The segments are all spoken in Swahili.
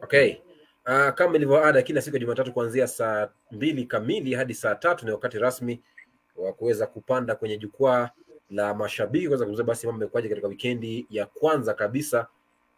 Okay. Kama ilivyo ada kila siku ya Jumatatu kuanzia saa 2 kamili hadi saa 3 ni wakati rasmi wa kuweza kupanda kwenye jukwaa la mashabiki kuweza kuzungumzia basi mambo yamekuaje katika wikendi ya kwanza kabisa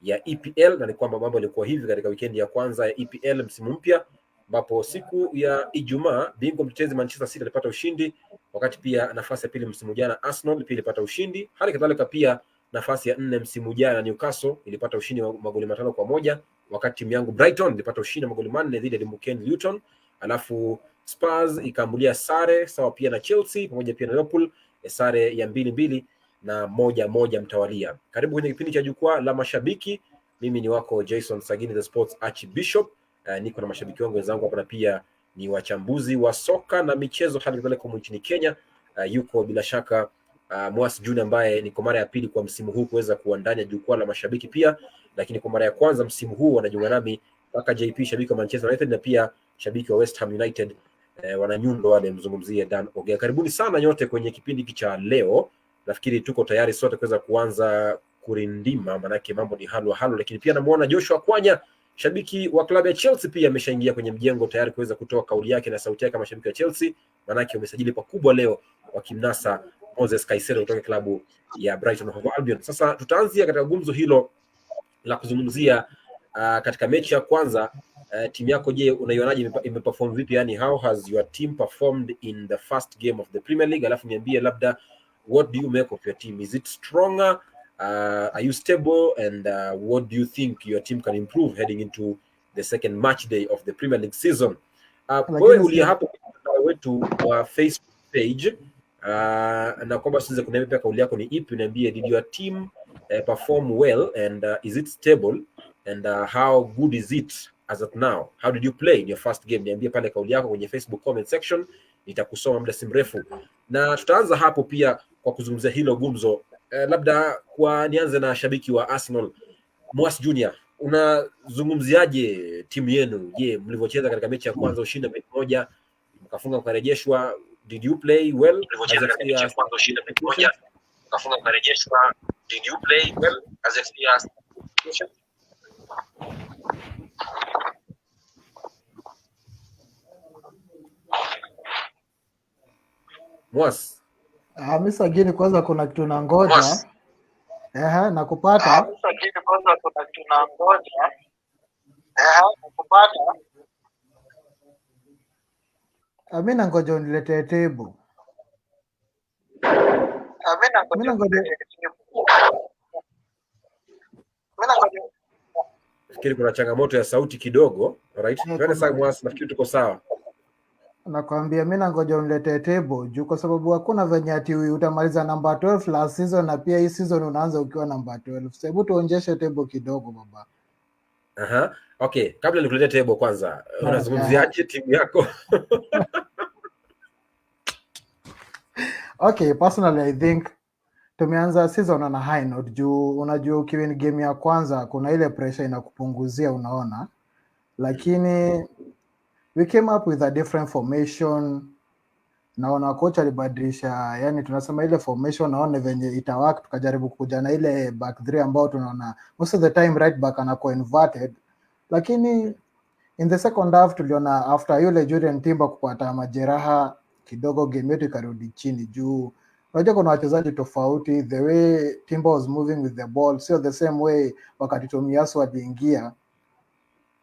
ya EPL, na ni kwamba mambo yalikuwa hivi katika wikendi ya kwanza ya EPL msimu mpya, ambapo siku ya Ijumaa bingwa mtetezi Manchester City alipata ushindi, wakati pia nafasi ya pili msimu jana Arsenal pia ilipata ushindi. Hali kadhalika pia nafasi ya 4 msimu jana Newcastle ilipata ushindi wa magoli 5-1, wakati timu yangu Brighton ilipata ushindi wa magoli 4 dhidi ya Limukeni Luton. Alafu Spurs ikaambulia sare sawa pia na Chelsea, pamoja pia na Liverpool sare ya 2-2 na 1-1 mtawalia. Karibu kwenye kipindi cha Jukwaa la Mashabiki. Mimi ni wako Jason Sagini, the Sports Archbishop. Niko na mashabiki wangu wenzangu hapa, na pia ni wachambuzi wa soka na michezo hali kadhalika humu nchini Kenya. Yuko bila shaka Mwasi Junior ambaye ni kwa mara ya pili kwa msimu huu kuweza kuandanya Jukwaa la Mashabiki pia, lakini kwa mara ya kwanza msimu huu wanajiunga nami mpaka JP, shabiki wa Manchester United, na pia shabiki wa West Ham United, wananyundo wale mzungumzie Dan Ogea. Karibuni sana nyote kwenye kipindi hiki cha leo. Nafikiri tuko tayari sote kuweza kuanza kurindima, manake mambo ni halo halo, lakini pia namuona Joshua Kwanya, shabiki wa klabu ya Chelsea, pia ameshaingia kwenye mjengo tayari kuweza kutoa kauli yake na sauti yake kama shabiki wa Chelsea, manake wamesajili pakubwa leo wakimnasa Moses Caicedo kutoka klabu ya Brighton Hove Albion. Sasa tutaanzia katika gumzo hilo la kuzungumzia katika mechi ya kwanza timu yako, je, unaionaje, imeperform vipi? Yani, how has your team performed in the first game of the Premier League? Alafu niambie labda, what do you make of your team? Is it stronger? Are you stable? And what do you think your team can improve heading into the second match day of the Premier League season? Wewe ulia hapo wetu wa Facebook page, na kwamba sisi kuna pia kauli yako ni ipi? Niambie, did your team perform well, and is it stable, and how good is it as of now? How did you play in your first game? Niambie pale kauli yako kwenye Facebook comment section, nitakusoma muda si mrefu. Na tutaanza hapo pia kwa kuzungumzia hilo gumzo. Labda kwa nianze na shabiki wa Arsenal, Mwasi Junior, unazungumziaje timu yenu? Je, mlivyocheza katika mechi ya kwanza ushindi 1-1 mkafunga mkarejeshwa, did you play well? Mlivyocheza katika mechi ya kwanza ushindi 1-1 mkafunga mkarejeshwa, did you play well as a player? Mwasi. Mimi sagini kwanza kuna kitu na ngoja. Nakupata. Mimi sagini kwanza kuna kitu na ngoja. Nakupata. Mimi nangoja uniletee table. Mimi nangoja. Nafikiri kuna changamoto ya sauti kidogo. Alright. Twende sasa Mwasi, nafikiri tuko sawa. Nakwambia mimi nangoja uniletee table juu, kwa sababu hakuna venye ati utamaliza number 12 last season na pia hii season unaanza ukiwa number 12. Hebu tuonjeshe table kidogo baba. Okay, kabla nikuletee table kwanza, unazungumziaje timu yako? Okay, personally I think tumeanza season on a high note juu unajua ukiwin game ya kwanza kuna ile pressure inakupunguzia, unaona, lakini we came up with a different formation. Naona coach alibadilisha, yani tunasema ile formation, naona venye itawaka, tukajaribu kuja na ile back 3 ambao tunaona most of the time right back anakuwa inverted, lakini in the second half tuliona after yule Julian Timber kupata majeraha kidogo game yetu ikarudi chini juu unajua kuna wachezaji tofauti, the way Timber was moving with the ball sio the same way wakati Tomiyasu aliingia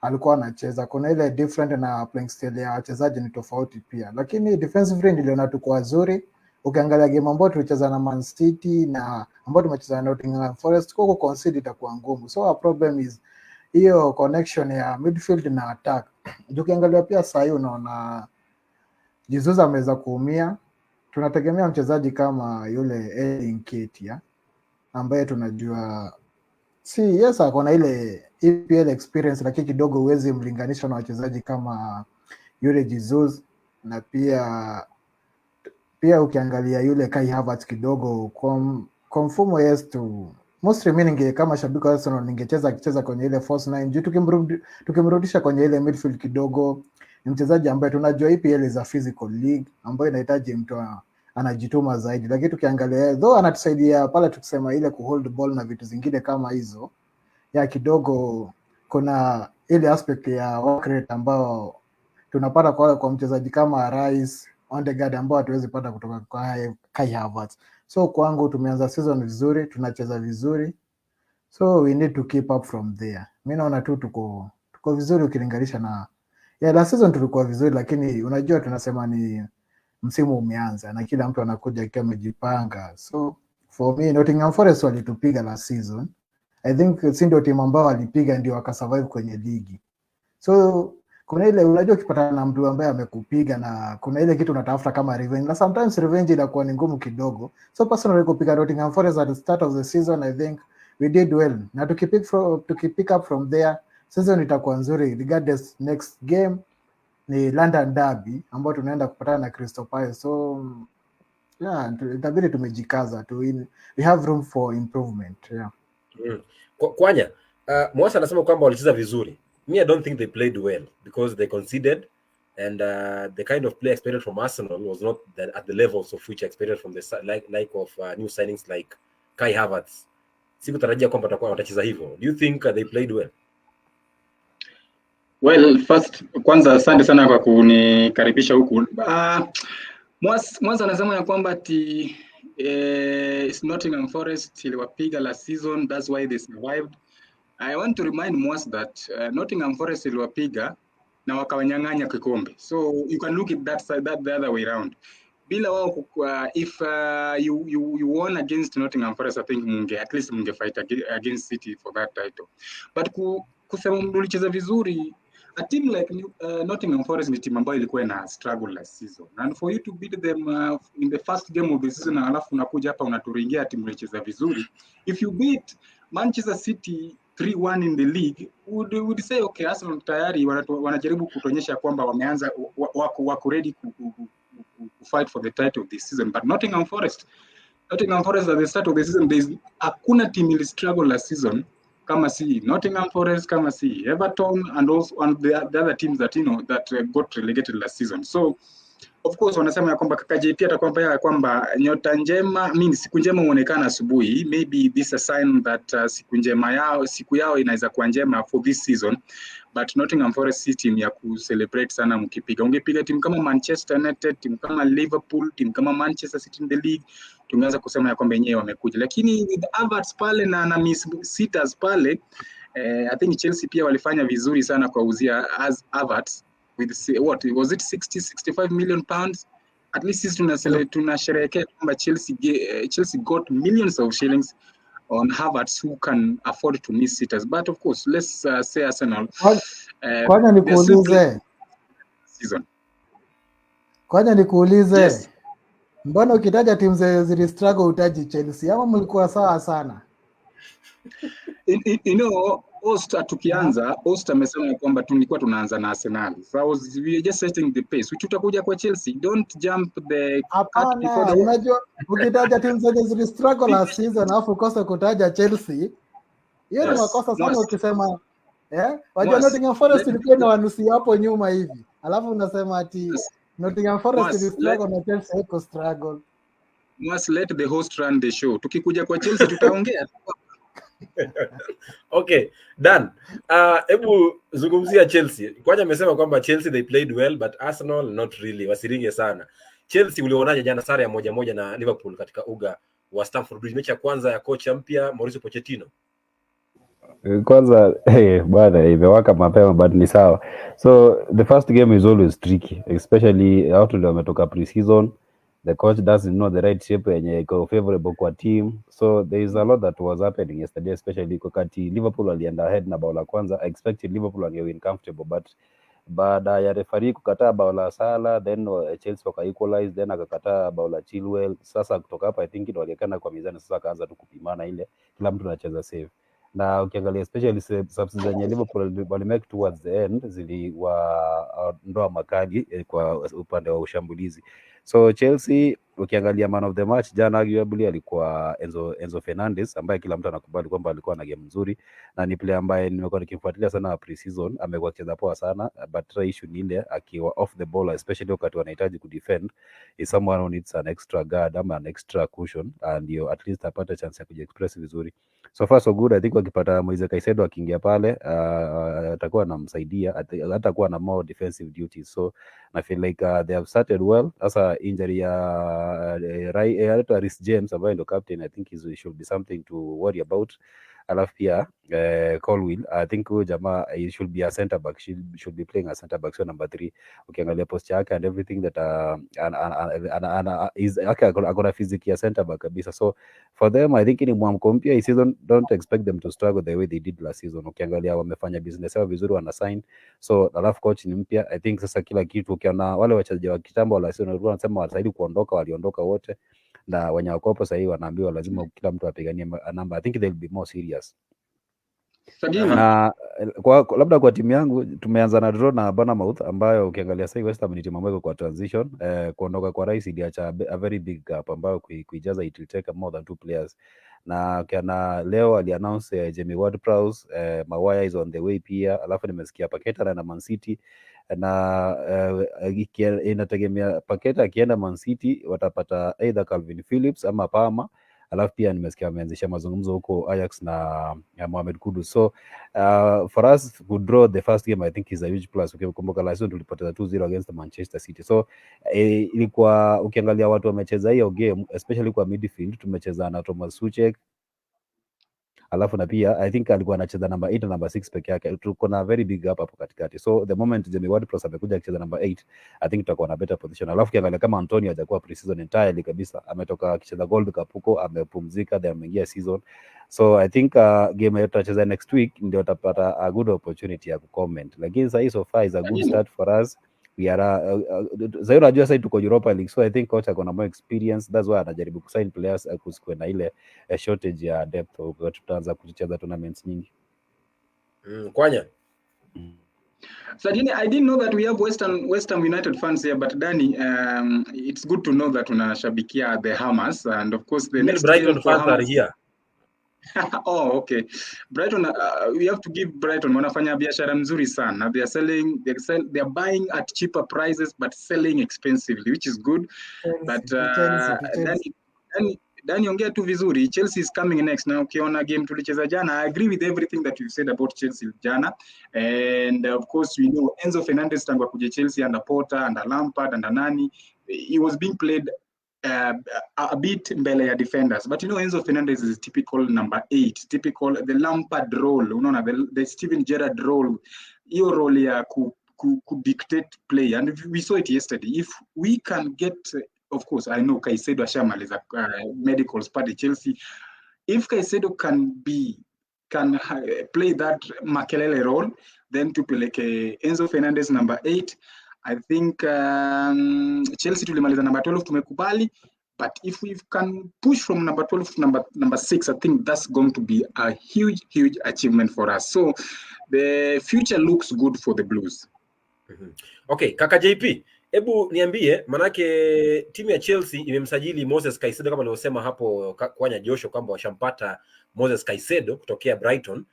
alikuwa anacheza. Kuna ile different na playing style ya wachezaji ni tofauti pia, lakini defensively niliona tuko wazuri. Ukiangalia game ambayo tulicheza na Man City na ambayo tumecheza na Nottingham Forest, kwa concede itakuwa ngumu. So our problem is hiyo connection ya midfield na attack. Ukiangalia pia sasa hiyo unaona Jesus ameweza kuumia. Tunategemea mchezaji kama yule Erling Ketia ambaye tunajua yes ako na ile EPL experience, lakini kidogo uwezi mlinganisha na wachezaji kama yule Jesus, na pia ukiangalia yule Kai Havertz kidogo kwa mfumo yes to mostly meaning kama shabiki wa Arsenal ningecheza akicheza kwenye ile false 9 juu tukimrudisha kwenye ile midfield kidogo. Ni mchezaji ambaye tunajua EPL is a physical league ambayo inahitaji mtu anajituma zaidi, lakini tukiangalia though anatusaidia pale tukisema ile kuhold ball na vitu zingine kama hizo ya kidogo, kuna ile aspect ya work rate ambao tunapata kwa mchezaji kama Rice, Odegaard ambao hatuwezi pata kutoka kwa Kai Havertz. So kwangu tumeanza season vizuri, tunacheza vizuri, so we need to keep up from there. Mimi naona tu tuko vizuri ukilinganisha na last season tulikuwa vizuri, lakini unajua tunasema ni msimu umeanza na kila mtu anakuja akiwa amejipanga. So for me Nottingham Forest walitupiga last season. I think si ndio timu ambao walipiga ndio wakasurvive kwenye ligi. So kuna ile unajua ukipatana na mtu ambaye amekupiga na kuna ile kitu unatafuta kama revenge, na sometimes revenge inakuwa ni ngumu kidogo. So personally kupiga Nottingham Forest at the start of the season, I think we did well, na tukipick up from there, season itakuwa nzuri regardless. Next game ni London Derby ambao tunaenda kupatana na Crystal Palace, so yeah, itabidi tumejikaza tu, we have room for improvement. Yeah. Kwanya, Mwasa anasema kwamba walicheza vizuri. Me, I don't think they played well because they conceded, and the kind of play expected from Arsenal was not at the levels of which I expected from the like of new signings like Kai Havertz. Sikutarajia kwamba watakuwa watacheza hivyo. Do you think they played well? Well, first kwanza asante sana kwa kunikaribisha huku. Mwanzo anasema ya kwamba ati Nottingham Forest iliwapiga last season, that's why they survived. I want to remind Mwas that Nottingham Forest iliwapiga na wakawanyang'anya kikombe. So you can look at that side, that the other way around. Bila wao if you won against Nottingham Forest, I think at least munge fight against City for that title. But kusema mlicheza vizuri, a team like Nottingham Forest ni team ambayo ilikuwa na struggle last season. And for you to beat them in the first game of the season, alafu unakuja hapa unaturingia timu ilicheza vizuri. If you beat Manchester City 3-1 in the league, would say okay, Arsenal tayari wanajaribu kutuonyesha kwamba wameanza wako ready to fight for the title of this season. But Nottingham Forest at the start of the season, hakuna team ili struggle last season kama si Nottingham Forest, kama si Everton, and also and the other teams that that got relegated last season. So of course wanasema ya kwamba kaka JP atakwambia ya kwamba nyota njema, siku njema huonekana asubuhi. Maybe this a sign that siku yao inaweza kuwa njema for this season. But Nottingham Forest si team ya kucelebrate sana mkipiga. Ungepiga timu kama Manchester United, timu kama Liverpool, timu kama Manchester City in the league, tungeanza kusema ya kwamba yenyewe wamekuja. Lakini with Havertz pale na Miss Sitters pale, I think Chelsea pia walifanya vizuri sana kwa uzia Havertz with what was it 65 million pounds. At least sisi tunasherehekea kwamba Chelsea got millions of shillings on Havertz who can afford to miss Sitters. But of course, let's say Arsenal. Kwani nikuulize, yes. Mbona ukitaja timu zili struggle utaji Chelsea? Ama mlikuwa sawa sana? Tukianza, Ost amesema kwamba tulikuwa tunaanza na Arsenal. So we are just setting the pace. Tutakuja kwa Chelsea. Don't jump the cut before the... Unajua, ukitaja timu zili struggle last season alafu ukosa kutaja Chelsea, hiyo ni makosa sana ukisema wajua Nottingham Forest ilikuwa na wanusi hapo nyuma hivi. Alafu unasema ati Nottingham Forest ili struggle na Chelsea iko struggle. Must let the host run the show. Tukikuja kwa Chelsea tutaongea. Okay, Dan. Hebu zungumzia Chelsea. Kwanza amesema kwamba Chelsea they played well but Arsenal not really. Wasiringe sana. Chelsea ulionaje jana sare ya 1-1 na Liverpool katika uga wa Stamford Bridge, mechi ya kwanza ya kocha mpya Mauricio Pochettino? Kwanza bwana imewaka mapema but ni sawa. So the first game is always tricky, especially out ndio wametoka pre-season. The coach doesn't know the right shape yenye iko favorable kwa team. So there is a lot that was happening yesterday, especially wakati Liverpool walienda ahead na bao la kwanza. I expected Liverpool wangewin comfortable, but baada ya referee kukataa bao la Salah, then Chelsea waka equalize, then akakataa bao la Chilwell. Sasa kutoka hapa I think ndio waliekana kwa mizani, sasa kaanza tu kupimana ile kila mtu anacheza safe. Na ukiangalia especially subs zenye Liverpool wali make towards the end ndoa makali kwa upande wa ushambulizi. So Chelsea ukiangalia man of the match jana arguably alikuwa Enzo Fernandez, ambaye kila mtu anakubali kwamba alikuwa na game nzuri na ni player ambaye nimekuwa nikimfuatilia sana pre-season. Amekuwa akicheza poa sana, but issue ni ile akiwa off the ball, especially wakati wanahitaji kudefend, is someone who needs an extra guard ama an extra cushion, and at least apate chance ya kujiexpress vizuri. So far so good. I think wakipata Moise Caicedo akiingia pale atakuwa anamsaidia, hatakuwa na more defensive duties. So I feel like they have started well. Sasa injury ya Reece James ambaye ndo captain, I think should be something to worry about. Alafu pia Colwill, I think huyo jamaa he should be a center back, should be playing a center back, so number 3. Ukiangalia post yake and everything that is akona physique ya center back kabisa. So for them I think ni mwamko mpya hii season, don't expect them to struggle the way they did last season. Ukiangalia wamefanya business yao vizuri, wana sign, so alafu coach ni mpya. I think sasa kila kitu, ukiona wale wachezaji wa kitambo wala season walikuwa wanasema watastahili kuondoka, waliondoka wote, na wenye wako hapo sasa hivi wanaambiwa lazima kila mtu apiganie namba. I think they'll be more serious. Na labda kwa timu yangu tumeanza na draw na Bournemouth, ambayo ukiangalia sasa West Ham ni timu ambayo kwa transition, kuondoka kwa Rice iliacha a very big gap ambayo kuijaza it will take more than 2 players. Na kiana leo aliannounce Jamie Ward-Prowse, Maguire is on the way pia, alafu nimesikia Paqueta na Man City, na inategemea Paqueta akienda Man City watapata either Calvin Phillips ama Palmer. Alafu pia nimesikia ameanzisha mazungumzo huko Ajax na Mohamed Kudus. So for us to draw the first game I think is a huge plus. Ukikumbuka last season tulipoteza 2-0 against Manchester City. So ilikuwa, ukiangalia watu wamecheza hiyo game especially kwa midfield, tumecheza na Thomas Suchek, alafu na pia I think alikuwa anacheza number 8 na number 6 peke yake. Tuko na very big gap hapo katikati. So the moment Jamie Ward-Prowse amekuja akicheza number 8, I think tutakuwa na better position. Alafu kiangalia kama Antonio hajakuwa pre-season entirely kabisa, ametoka akicheza Gold Cup huko, amepumzika, then ameingia season. So I think game yetu tutacheza next week ndio utapata a good opportunity ya comment. Lakini sasa so far is a good start for us. We are Zayo najua sasa tuko Europa League, so I think coach akona more experience, that's why anajaribu kusign players kusikwe na ile shortage ya depth, tutaanza kucheza tournaments nyingi. Kwanya So I didn't know that we have West Ham United fans here, but Danny, it's good to know that tunashabikia the Hammers, and of course the next Brighton fans are here. Oh, okay. Brighton, we have to give Brighton wanafanya biashara mzuri sana. They are buying at cheaper prices but selling expensively, which is good. But Danny ongea tu vizuri. Chelsea is coming next. Now ukiona game tulicheza jana, I agree with everything that you said about Chelsea jana. And of course we know Enzo Fernandez tangu akuje Chelsea under Potter, under Lampard, under Nani, he was being played a bit mbele ya defenders, but you know Enzo Fernandez is typical number 8, typical the Lampard role, unaona the Steven Gerrard role, hiyo role ya ku dictate play, and we saw it yesterday. If we can get, of course I know Caicedo ashamaliza medicals pale Chelsea, if Caicedo can play that Makelele role, then tupeleke Enzo Fernandez number 8. I think Chelsea tulimaliza number 12 tumekubali, but if we can push from number 12 to number 6, I think that's going to be a huge achievement for us. So the future looks good for the Blues. Okay, kaka JP, hebu niambie, manake timu ya Chelsea imemsajili Moses Caicedo kama nilivyosema hapo Kwanya Joshua kwamba washampata Moses Caicedo kutokea Brighton.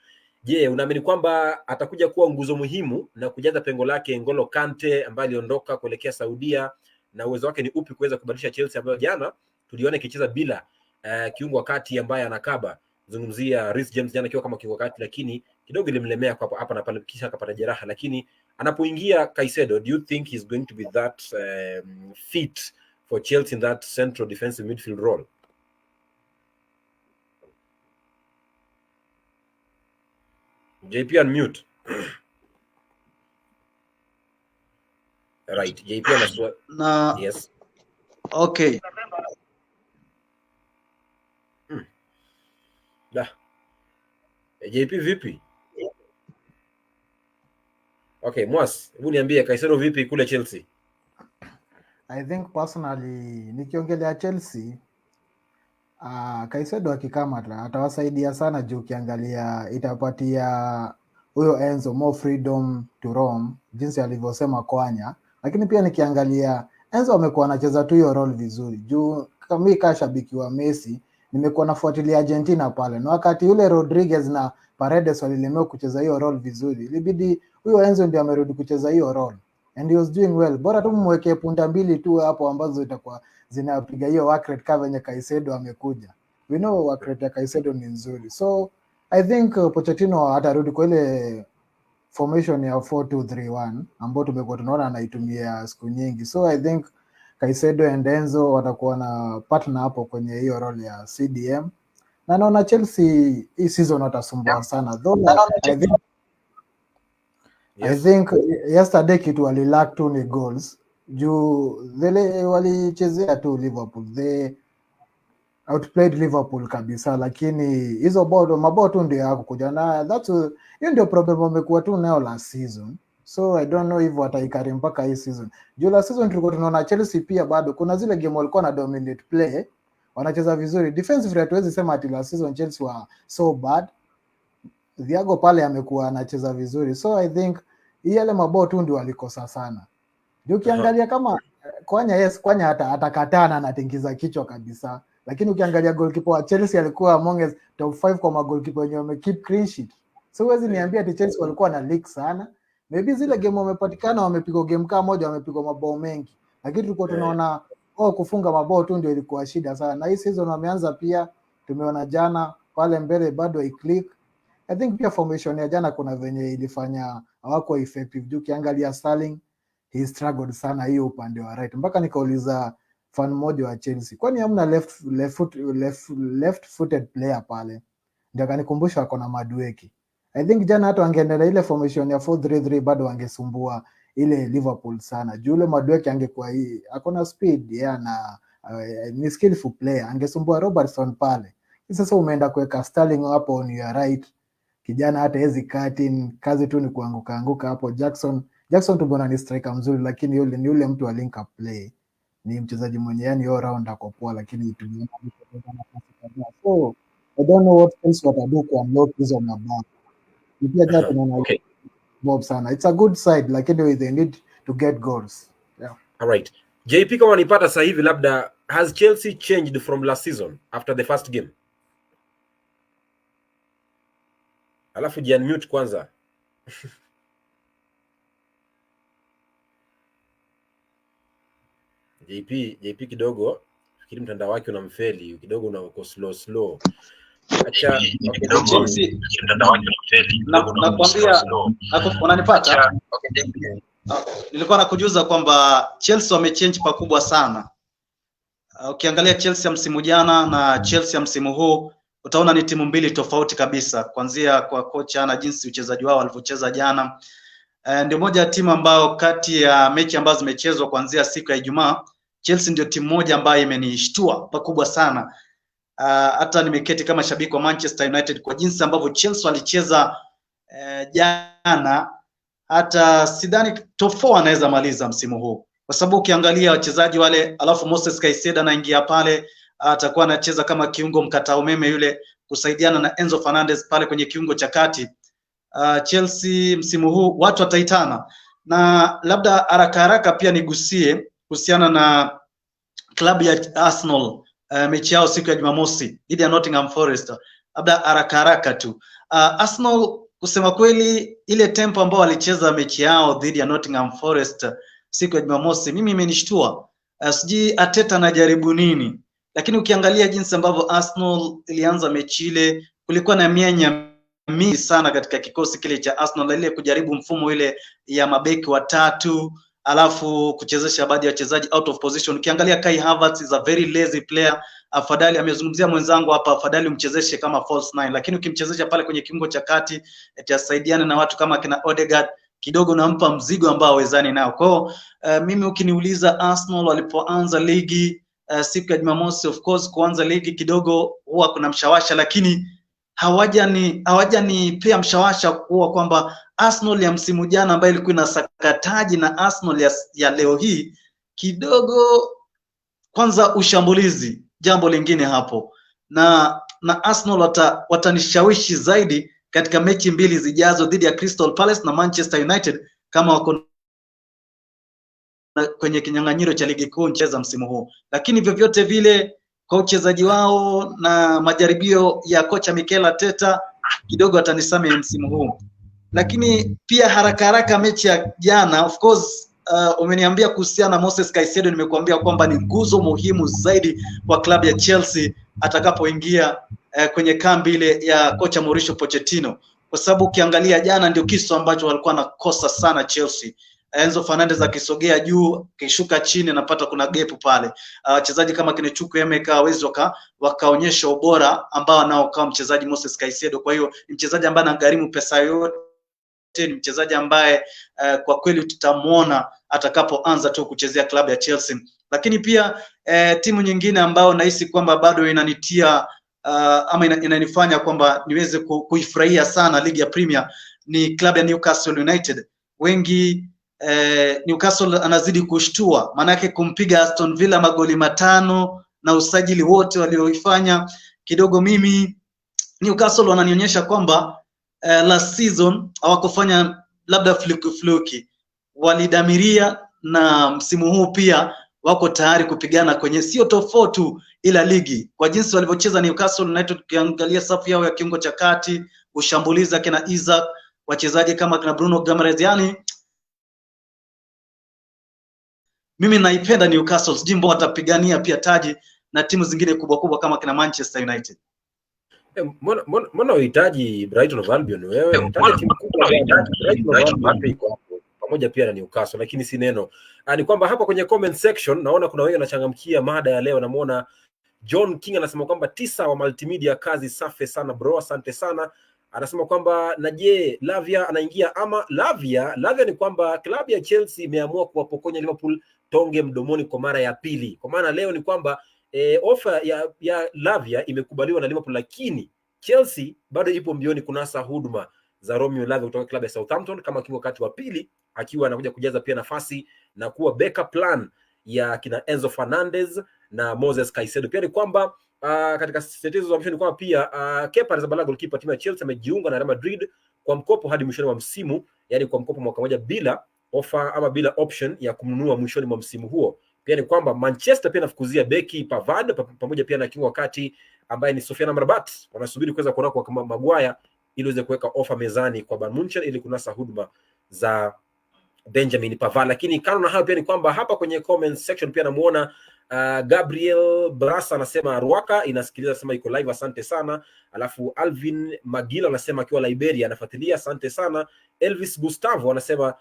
Je, unaamini kwamba atakuja kuwa nguzo muhimu na kujaza pengo lake N'Golo Kante ambaye aliondoka kuelekea Saudia, na uwezo wake ni upi kuweza kubadilisha Chelsea ambayo jana tuliona ikicheza bila kiungo wakati ambaye anakaba, zungumzia Reece James jana kiwa kama kiungo wakati, lakini kidogo ilimlemea kwa hapa na pale kisha akapata jeraha, lakini anapoingia Caicedo, do you think he's going to be that fit for Chelsea in that central defensive midfield role? JP unmute. Right, JP na yes. Okay. Da. JP vipi? Okay, Mwas, hebu niambie Caicedo vipi kule Chelsea? I think personally nikiongelea Chelsea, Caicedo akikama atawasaidia sana juu ukiangalia itapatia huyo Enzo more freedom to roam jinsi alivyosema Kwanya, lakini pia nikiangalia Enzo amekuwa anacheza tu hiyo role vizuri juu kama kama shabiki wa Messi nimekuwa nafuatilia Argentina pale, na wakati yule Rodriguez na Paredes walilemewa kucheza hiyo role vizuri, ilibidi huyo Enzo ndiye amerudi kucheza hiyo role and he was doing well. Bora tu mweke punda mbili tu hapo ambazo itakuwa zinapiga hiyo work rate kama venye Caicedo amekuja. we know work rate ya Caicedo ni nzuri. So I think Pochettino atarudi kwa ile formation ya 4-2-3-1 ambao tumekuwa tunaona anaitumia siku nyingi. So I think Caicedo and Enzo watakuwa na partner hapo kwenye hiyo role ya CDM. Na naona Chelsea hii season watasumbua sana. Though I think yesterday kitu walilack tu ni goals. Juu vile walichezea tu Liverpool. They outplayed Liverpool kabisa, lakini hizo mabao tu ndio yako kuja na hiyo ndio problem wamekuwa tu nayo last season. So I don't know if wataikari mpaka hii season. Juu last season tulikuwa tunaona Chelsea pia bado kuna zile game walikuwa na dominate play, wanacheza vizuri. Defensively hatuwezi sema ati last season Chelsea were so bad. Thiago pale amekuwa anacheza vizuri. So I think yale mabao tu ndio walikosa sana. Juu ukiangalia kama Kwanya hata atakatana na tengiza kichwa kabisa. Lakini ukiangalia goalkeeper wa Chelsea alikuwa among top 5 kwa magolkeeper wenye wamekeep clean sheet. So huwezi niambia ati Chelsea walikuwa na leak sana. Maybe zile game wamepatikana wamepigwa game kama moja wamepigwa mabao mengi. Lakini tulikuwa tunaona kufunga mabao tu ndio ilikuwa shida sana. Na hii season wameanza pia tumeona jana pale mbele bado i-click. I think pia formation ya jana kuna venye ilifanya hawako effective. Juu ukiangalia Sterling he struggled sana hiyo upande wa right. Mpaka nikauliza fan mmoja wa Chelsea, kwani hamna left footed player pale? Ndio kanikumbusha wako na Madueke. I think jana hata wangeendelea ile formation ya 4-3-3 bado wangesumbua ile Liverpool sana. Jule Madueke angekuwa akona speed na ni skillful player, angesumbua Robertson pale. Sasa umeenda kuweka Sterling hapo on your right, kijana hata hezi cutting, kazi tu ni kuanguka hapo. Jackson tumeona ni striker mzuri, lakini yule mtu wa link up play, ni mchezaji mwenye yani all round ako poa, lakini tumeona so I don't know what else watadu ku unlock hizo mabao. Pia jana tunaona mob sana. It's a good side, lakini they need to get goals. Yeah. All right. JP, kama nipata sasa hivi, labda has Chelsea changed from last season after the first game? Alafu unmute kwanza. JP kidogo fikiri mtandao wake unamfeli kidogo, uko slow. Acha kidogo mtandao wake unamfeli. Nakwambia unanipata? Okay. Nilikuwa nakujuza kwamba Chelsea wamechange pakubwa sana. Ukiangalia Chelsea ya msimu jana na Chelsea ya msimu huu utaona ni timu mbili tofauti kabisa, kuanzia kwa kocha na jinsi uchezaji wao walivyocheza jana. Ndio moja ya timu ambao kati ya mechi ambazo zimechezwa kuanzia siku ya Ijumaa, Chelsea ndio timu moja ambayo imenishtua pakubwa sana. Hata nimeketi kama shabiki wa Manchester United kwa jinsi ambavyo Chelsea walicheza jana, hata sidhani top 4 anaweza maliza msimu huu. Kwa sababu ukiangalia wachezaji wale, alafu Moses Caicedo anaingia pale, atakuwa anacheza kama kiungo mkata umeme yule, kusaidiana na Enzo Fernandez pale kwenye kiungo cha kati. Chelsea msimu huu watu wataitana. Na labda haraka pia nigusie kuhusiana na klabu ya Arsenal, mechi yao siku ya Jumamosi dhidi ya Nottingham Forest. Labda haraka tu. Arsenal kusema kweli ile tempo ambao walicheza mechi yao dhidi ya Nottingham Forest siku ya Jumamosi mimi imenishtua. Sijui Arteta anajaribu nini. Lakini ukiangalia jinsi ambavyo Arsenal ilianza mechi ile, kulikuwa na mianya mingi sana katika kikosi kile cha Arsenal, ile kujaribu mfumo ile ya mabeki watatu, alafu kuchezesha baadhi ya wachezaji out of position. Ukiangalia Kai Havertz is a very lazy player. Afadhali amezungumzia mwenzangu hapa, afadhali umchezeshe kama false nine, lakini ukimchezesha pale kwenye kiungo cha kati itasaidiana na watu kama kina Odegaard, kidogo nampa mzigo ambao hawezani nao. Kwa mimi ukiniuliza Arsenal walipoanza ligi siku ya Jumamosi, of course kuanza ligi kidogo huwa kuna mshawasha, lakini hawajani pia mshawasha kuwa kwamba Arsenal ya msimu jana ambayo ilikuwa inasakataji na Arsenal ya leo hii kidogo. Kwanza ushambulizi, jambo lingine hapo, na Arsenal watanishawishi zaidi katika mechi mbili zijazo dhidi ya Crystal Palace na Manchester United, kama wako kwenye kinyang'anyiro cha ligi kuu ncheza msimu huu. Lakini vyovyote vile kwa uchezaji wao na majaribio ya kocha Mikel Arteta kidogo atanisame msimu huu. Lakini pia haraka mechi ya jana, of course umeniambia kuhusiana na Moses Caicedo, nimekuambia kwamba ni nguzo muhimu zaidi kwa klabu ya Chelsea atakapoingia kwenye kambi ile ya kocha Mauricio Pochettino, kwa sababu ukiangalia jana ndio kisu ambacho walikuwa nakosa sana Chelsea. Enzo Fernandez akisogea juu, kishuka chini, anapata kuna gap pale. Wachezaji kama kina Chukwuemeka hawezi wakaonyesha ubora ambao anao kama mchezaji Moses Caicedo. Kwa hiyo ni mchezaji ambaye anagharimu pesa yote, ni mchezaji ambaye kwa kweli tutamuona atakapoanza tu kuchezea klabu ya Chelsea. Lakini pia timu nyingine ambayo nahisi kwamba bado inanitia ama inanifanya kwamba niweze kuifurahia sana ligi ya Premier ni klabu ya Newcastle United. Wengi Newcastle anazidi kushtua, manake kumpiga Aston Villa magoli 5 na usajili wote walioifanya, kidogo mimi Newcastle wananionyesha kwamba last season hawakufanya labda fluki, walidamiria, na msimu huu pia wako tayari kupigana kwenye sio top 4 tu ila ligi. Kwa jinsi walivyocheza Newcastle United, ukiangalia safu yao ya kiungo cha kati, ushambulizi kina Isaac, wachezaji kama kina Bruno Guimaraes, yani mimi naipenda Newcastle. Jimbo watapigania pia taji na timu zingine kubwa kubwa kama kina Manchester United. Mbona unahitaji Brighton of Albion wewe? Unataka timu kubwa Brighton of Albion pamoja pia na Newcastle, lakini si neno. Ni kwamba hapa kwenye comment section naona kuna wengi wanachangamkia mada ya leo. Namuona John King anasema kwamba 9 wa multimedia, kazi safi sana bro, asante sana. Anasema kwamba na je, Lavia anaingia ama Lavia ni kwamba klabu ya Chelsea imeamua kuwapokonya Liverpool tonge mdomoni kwa mara ya pili. Kwa maana leo ni kwamba ofa ya Lavia imekubaliwa na Liverpool, lakini Chelsea bado ipo mbioni kunasa huduma za Romeo Lavia kutoka klabu ya Southampton kama kiungo kati wa pili, akiwa anakuja kujaza pia nafasi na kuwa backup plan ya kina Enzo Fernandez na Moses Caicedo. Pia ni kwamba katika tetezo za mwisho kwamba pia Kepa Arrizabalaga goalkeeper timu ya Chelsea amejiunga na Real Madrid kwa mkopo hadi mwishoni mwa msimu, yani kwa mkopo mwaka mmoja bila offer ama bila option ya kumnunua mwishoni mwa msimu huo. Pia ni kwamba Manchester pia nafukuzia beki Pavard pamoja pia na kiungo wakati ambaye ni Sofiane Amrabat, wanasubiri kuweza kuona kwa kama Maguire ili waweze kuweka offer mezani kwa Bayern Munich ili kunasa huduma za Benjamin Pavard. Lakini kando na hayo pia ni kwamba hapa kwenye comment section pia namuona Gabriel Brasa anasema Ruaka inasikiliza, anasema iko live, asante sana. Alafu Alvin Magila anasema akiwa Liberia anafuatilia, asante sana. Elvis Gustavo anasema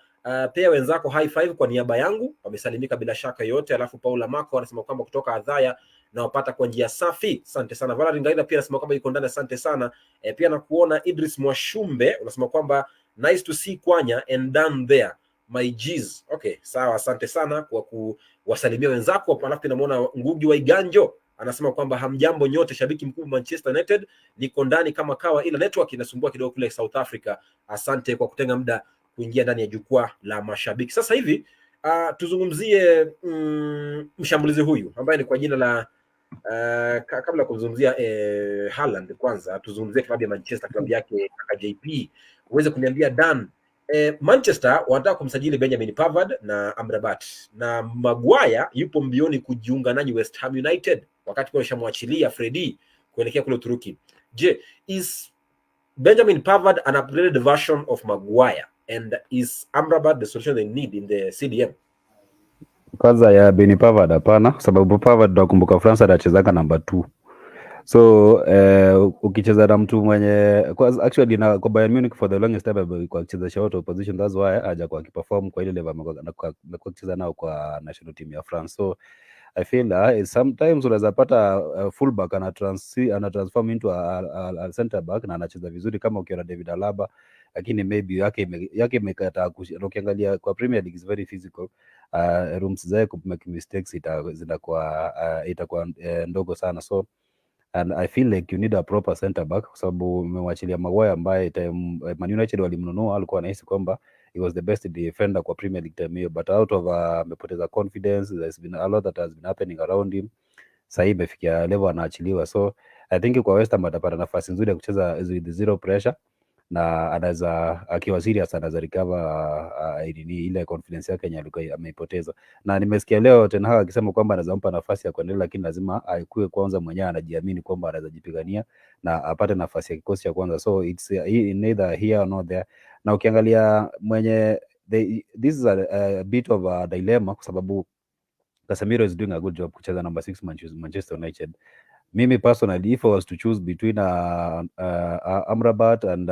pia wenzako high five kwa niaba yangu, wamesalimika bila shaka yote. Alafu Paula Mako anasema kwamba kutoka Adhaya na wapata kwa njia safi, asante sana. Valerie Ngaida pia anasema kwamba yuko ndani, asante sana. Pia nakuona Idris Mwashumbe unasema kwamba nice to see Kwanya and down there my G's. Okay, sawa, asante sana kwa kuwasalimia wenzako. Alafu namuona Ngugi wa Iganjo anasema kwamba hamjambo nyote, shabiki mkubwa Manchester United, niko ndani kama kawa, ila network inasumbua kidogo kule South Africa. Asante kwa kutenga muda kuingia ndani ya jukwaa la mashabiki. Sasa hivi tuzungumzie mshambulizi huyu ambaye ni kwa jina la kabla kuzungumzia Haaland, kwanza tuzungumzie klabu ya Manchester, klabu yake kaka JP. Uweze kuniambia Dan, Manchester wanataka kumsajili Benjamin Pavard na Amrabat, na Maguire yupo mbioni kujiunga nanyi West Ham United wakati kwa shamwachilia Freddy kuelekea kule Uturuki. Je, is Benjamin Pavard an upgraded version of Maguire, and is Amrabat the solution they need in the CDM? Kwanza ya Benny Pavard hapana, sababu Pavard nakumbuka France anachezanga number 2. So ukicheza na mtu mwenye actually na kwa Bayern Munich for the longest time kwa kucheza out of position, that's why haja kwa kiperform kwa ile level na kucheza nao kwa national team ya France. So I feel sometimes unaweza pata fullback ana transform into a center back na anacheza vizuri kama ukiona David Alaba, lakini maybe yake imekata. Ukiangalia kwa Premier League is very physical, rooms zake ku make mistakes itakuwa ndogo sana. So and I feel like you need a proper center back, kwa sababu umemwachilia Maguire ambaye Man United walimnunua, alikuwa anahisi kwamba he was the best defender kwa Premier League time hiyo, but out of amepoteza confidence. There's been a lot that has been happening around him. Sasa hivi imefikia level anaachiliwa, so I think kwa West Ham atapata nafasi nzuri ya kucheza with zero pressure, na anaweza akiwa serious anaweza recover ile confidence yake yenye alikuwa ameipoteza. Na nimesikia leo Ten Hag akisema kwamba anaweza mpa nafasi ya kuendelea, lakini lazima aikue kwanza mwenyewe anajiamini kwamba anaweza jipigania na apate nafasi ya kikosi cha kwanza. So it's neither here or not there. Na ukiangalia mwenye this is a bit of a dilemma kwa sababu Casemiro is doing a good job kucheza number 6 Manchester United. Mimi personally, if I was to choose between Amrabat and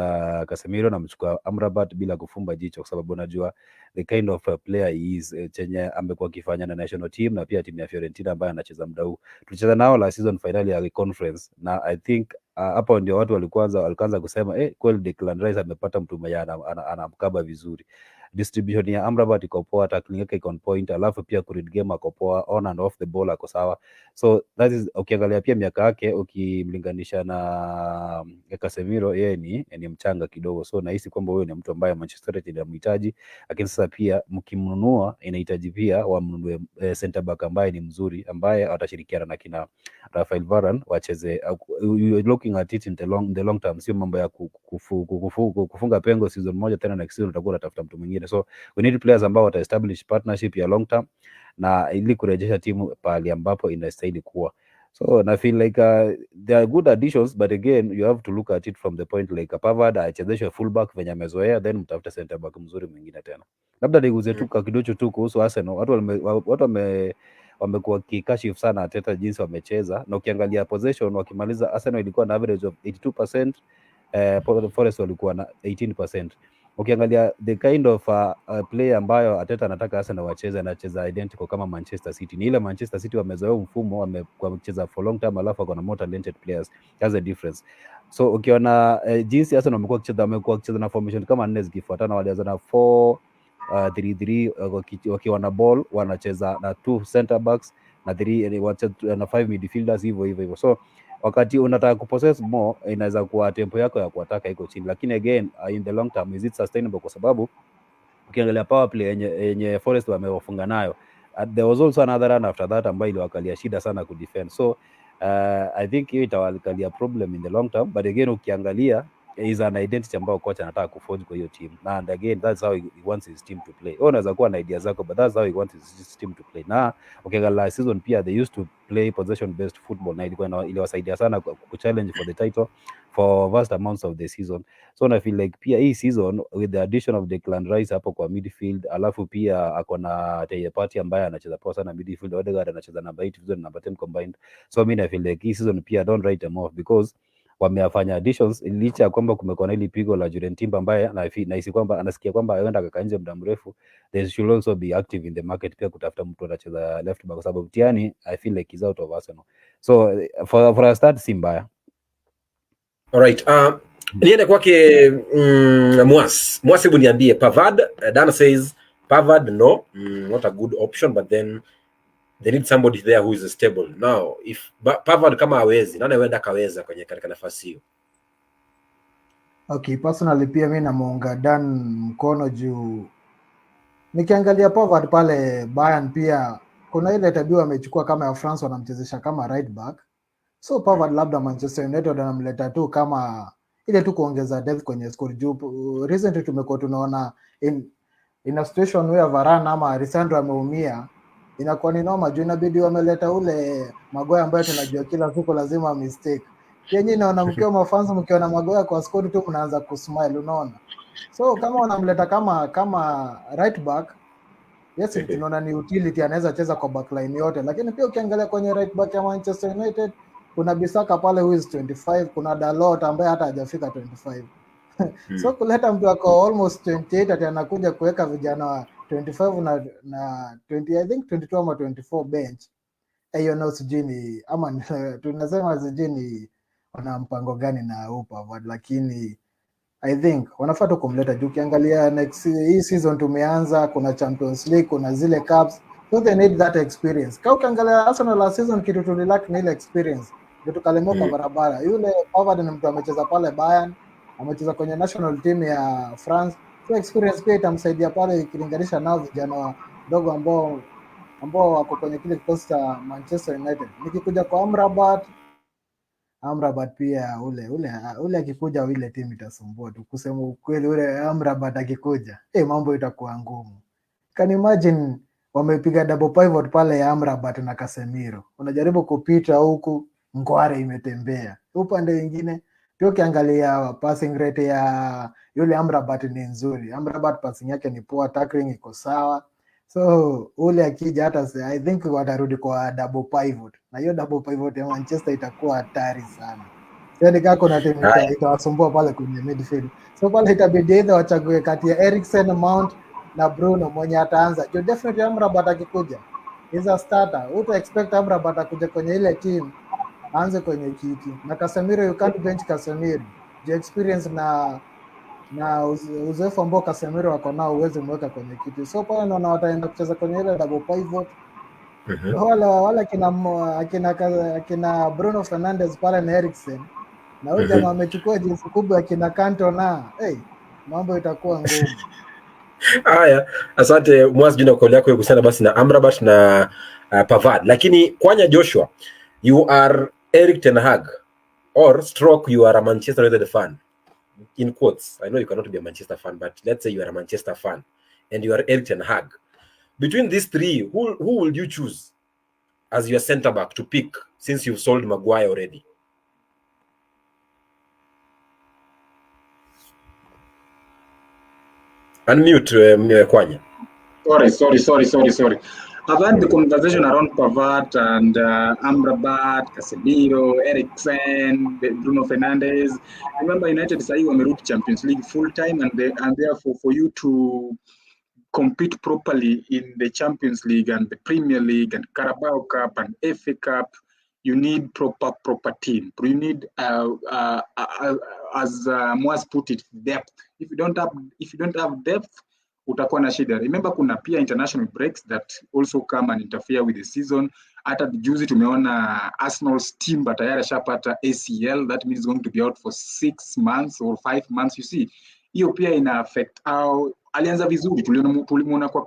Casemiro, namchukua Amrabat bila kufumba jicho, kwa sababu najua the kind of player he is, chenye amekuwa akifanya na national team na pia timu ya Fiorentina ambayo anacheza muda huu. Tulicheza nao la season finali ya conference, na I think hapo ndio watu walikuanza kusema kweli Declan Rice amepata mtu mmoja anamkaba vizuri. Distribution ya Amrabat iko poa, tackling yake iko on point, alafu pia kuread game ako poa, on and off the ball ako sawa. So that is, ukiangalia pia miaka yake ukimlinganisha na Casemiro, yeye ni mchanga kidogo, so nahisi kwamba huyo ni mtu ambaye Manchester United inamhitaji, lakini sasa pia mkimnunua inahitaji pia wamnunue center back ambaye ni mzuri, ambaye atashirikiana na kina Rafael Varane wacheze. You looking at it in the long term, sio mambo ya kufunga pengo season moja tena next season utakuwa unatafuta mtu mwingine. So we need players ambao wata establish partnership ya long term na ili kurejesha timu pale ambapo inastahili kuwa. So na feel like there are good additions, but again you have to look at it from the point like Pavard achezeshwe fullback venye amezoea, then mtafute center back mzuri mwingine tena. Labda niguze tu kidogo tu kuhusu Arsenal. Watu wamekuwa kikashifu sana Arteta jinsi wamecheza, na ukiangalia possession wakimaliza, Arsenal ilikuwa na average of 82%, Forest walikuwa na 18%. Ukiangalia the kind of player ambayo Arteta anataka Arsenal wacheze, anacheza identical kama Manchester City. Ni ile Manchester City wamezoea mfumo, wamecheza for long time, alafu wako na more talented players. That's the difference. So ukiona jinsi Arsenal wamekuwa kucheza na formation kama 4 zikifuatana, walianza na 4-3-3 wakiwa na ball, wanacheza na 2 center backs na 5 midfielders hivyo. So wakati unataka kupossess more, inaweza kuwa tempo yako ya kuataka iko chini, lakini again in the long term is it sustainable? Kwa sababu ukiangalia power play yenye Forest wamewafunga nayo, there was also another run after that ambayo iliwakalia shida sana ku defend. So I think hiyo itawakalia problem in the long term, but again ukiangalia is an identity ambayo coach anataka kuforge kwa hiyo team, and again that's how he wants his team to play. Unaweza kuwa na idea zako, but that's how he wants his team to play. Na ukiangalia last season pia they used to play possession based football, na iliwasaidia sana ku challenge for the title for vast amounts of the season. So I feel like pia hii season with the addition of Declan Rice hapo kwa midfield, alafu pia ako na Teye Partey ambaye anacheza poa sana midfield, Odegaard anacheza number 8 vizuri, number 10 combined. So I feel like hii season pia don't write them off, because wamefanya additions licha ya kwamba kumekuwa na ile pigo la Julian Timber ambaye nahisi kwamba anasikia kwamba aenda akakaa nje muda mrefu. They should also be active in the market pia kutafuta mtu anacheza left back, kwa sababu Tiani I feel like he's out of Arsenal. So for a start si mbaya. Alright, niende kwake Mwas, hebu niambie Pavard. Dan says Pavard no, not a good option, but then they need somebody there who is stable. Now if Pavard kama hawezi, nani huenda kaweza katika nafasi hiyo? Okay, personally pia mimi namuunga Dan mkono juu nikiangalia Pavard pale Bayern pia kuna ile tabia amechukua kama ya France, wanamchezesha kama right back. So Pavard labda Manchester United anamleta tu kama ile tu kuongeza depth kwenye score juu. Recently tumekuwa tunaona in a situation where Varane ama Lisandro ameumia, inakuwa ni noma juu inabidi wameleta ule Magoya ambaye tunajua kila siku lazima mistake. Yenyewe naona mkiwa mafansa mkiona Magoya kwa score tu mnaanza kusmile, unaona. So kama wanamleta kama right back, yes tunaona ni utility, anaweza cheza kwa backline yote, lakini pia ukiangalia kwenye right back ya Manchester United kuna Bisaka pale who is 25, kuna Dalot ambaye hata hajafika 25. So kuleta mtu ako almost 28 ati anakuja kuweka vijana wa 25 na 20, I think 22 ama 24 bench. Hiyo no sijini ama tunasema sijini wana mpango gani na Pavard, lakini I think wanafaa tu kumleta juu. Ukiangalia hii season tumeanza, kuna Champions League, kuna zile cups, so they need that experience. Kama ukiangalia Arsenal last season kitu tulilack ni ile experience, ndio tukalemoka barabara. Yule Pavard ni mtu amecheza pale Bayern, amecheza kwenye national team ya France, so experience pia itamsaidia pale ikilinganisha nao vijana wadogo ambao wako kwenye kile kikosi cha Manchester United. Nikikuja kwa Amrabat pia ule akikuja ile timu itasumbua tu, kusema ukweli. Ule Amrabat akikuja mambo itakuwa ngumu. Can imagine wamepiga double pivot pale ya Amrabat na Casemiro, unajaribu kupita huku ngware imetembea upande mwingine, Pia ukiangalia passing rate ya yule Amrabat ni nzuri. Amrabat passing yake ni poa, tackling iko sawa. So ule akija hata I think watarudi kwa double pivot. Na hiyo double pivot ya Manchester itakuwa hatari sana. Yaani kama kuna timu itawasumbua pale kwenye midfield. So pale itabidi either wachague kati ya Eriksen, Mount na Bruno mwenye ataanza. Jo, definitely Amrabat akikuja is a starter. Uta expect Amrabat akuje kwenye ile team aanze kwenye kiti. Na Casemiro, you can't bench Casemiro. Jo, experience na uzoefu ambao Casemiro wako nao uweze mweka kwenye kiti. So pale naona wataenda kucheza kwenye ile double pivot. Wala akina Bruno Fernandes pale na Eriksen. Na huyu jamaa amechukua jinsi kubwa akina Cantona. Mambo itakuwa ngumu. Haya, asante Mwaz jina kwa yako kuhusiana basi na Amrabat na Pavard. Lakini Kwanya Joshua, you are Erik ten Hag or stroke you are a Manchester United fan. In quotes, I know you cannot be a Manchester fan, but let's say you are a Manchester fan and you are Erik ten Hag. Between these three, who will you choose as your center back to pick since you've sold Maguire already? Unmute, Kwanya. Sorry. I've had the conversation around Pavard and Amrabat, Casemiro, Eriksen, Bruno Fernandes. Remember, United say you are Champions League full time, and therefore for you to compete properly in the Champions League and the Premier League and Carabao Cup and FA Cup, you need proper team. You need, as Mwaz put it, depth. If you don't have depth, utakuwa na shida. Remember kuna pia international breaks that also come and interfere with the season. Hata juzi tumeona Arsenal's team but tayari shapata ACL, that means going to be out for 6 months or 5 months. You see, hiyo pia ina affect how alianza vizuri, tulimuona kwa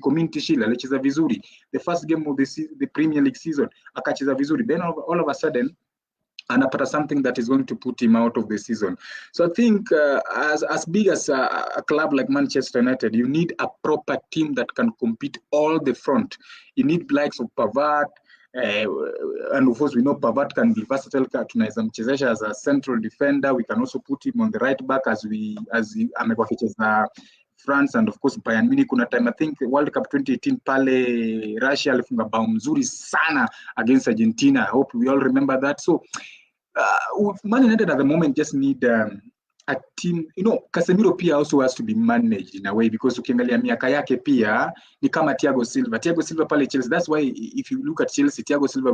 Community Shield alicheza vizuri, the first game of the Premier League season akacheza vizuri, then all of a sudden anapata something that is going to put him out of the season. So I think as big as a club like Manchester United, you need a proper team that can compete all the front. You need likes of Pavard, and of course we know Pavard can be versatile. Tunaweza mchezesha as a central defender. We can also put him on the right back as amekuwa akicheza France and of course Bayern Munich. Kuna time I think World Cup 2018 pale Russia alifunga bao mzuri sana against Argentina. I hope we all remember that. So Man United at the moment just need a team. You know, Casemiro pia also has to be managed in a way because ukiangalia miaka yake pia ni kama Thiago Silva pale Chelsea. That's why if you look at Chelsea, Thiago Silva,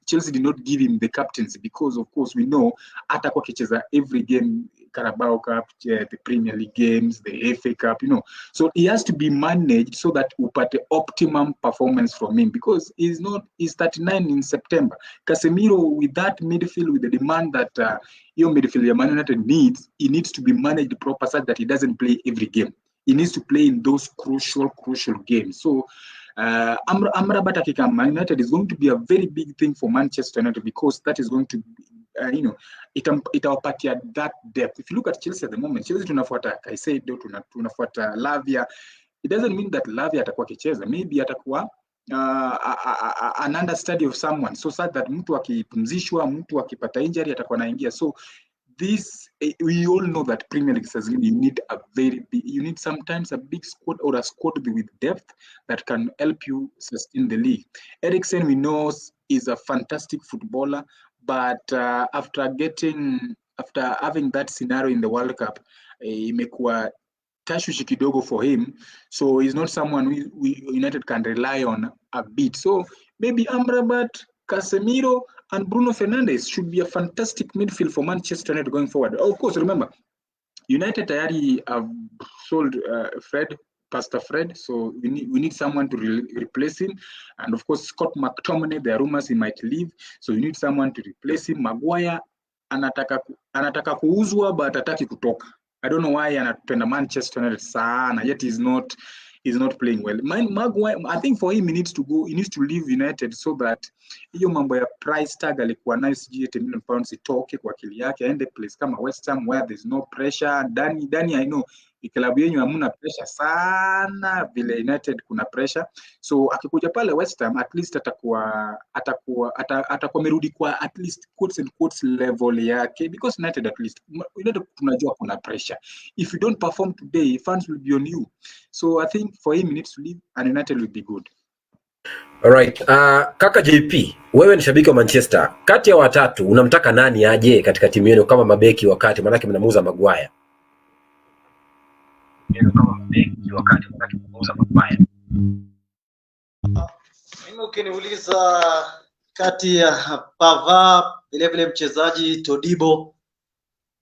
Chelsea did not give him the captaincy because of course we know atakuwa akicheza every game, Carabao Cup, the Premier League games, the FA Cup, you know. So he has to be managed so that we get the optimum performance from him because he's 39 in September. Casemiro with that midfield, with the demand that your midfield Man United needs, he needs to be managed proper such that he doesn't play every game. He needs to play in those crucial games. So Amrabat akikam Man United is going to be a very big thing for Manchester United because that is going to itawapatia that depth. If you look at Chelsea at the moment, Chelsea tunafuata Caicedo, tunafuata Lavia. It doesn't mean that Lavia atakuwa kicheza. Maybe atakuwa an understudy of someone, so sad that mtu akipumzishwa, mtu akipata injury atakuwa naingia. So this, we all know that Premier League says you need sometimes a big squad or a squad with depth that can help you sustain the league. Eriksen, we know, is a fantastic footballer, but after having that scenario in the World Cup, imekuwa tashwishi kidogo for him, so he's not someone we United can rely on a bit. So maybe Amrabat, Casemiro, and Bruno Fernandes should be a fantastic midfield for Manchester United going forward. Of course, remember, United already have sold Pastor Fred, so we need someone to replace him. And of course, Scott McTominay, there are rumors he might leave, so you need someone to replace him. Maguire anataka kuuzwa but hataki kutoka. I don't know why anapenda Manchester United sana, yet he's not playing well. Maguire, I think for him he needs to leave United so that hiyo mambo ya price tag alikuwa nayo sijui £8 million itoke kwa akili yake, aende place kama West Ham where there's no pressure. Dani I know klabu yenu hamna pressure sana vile United kuna pressure. So akikuja pale West Ham at least atakuwa amerudi kwa at least quotes and quotes level yake, because United at least tunajua kuna pressure. If you don't perform today, fans will be on you. So I think for him he needs to leave and United will be good. Alright, kaka JP, wewe ni shabiki wa Manchester. Kati ya watatu unamtaka nani aje katika timu yenu kama mabeki wakati manake mnamuuza Maguire? Kama mabeki wakati manake mnamuuza Maguire. Mimi ukiniuliza kati ya Pavard vile vile mchezaji Todibo,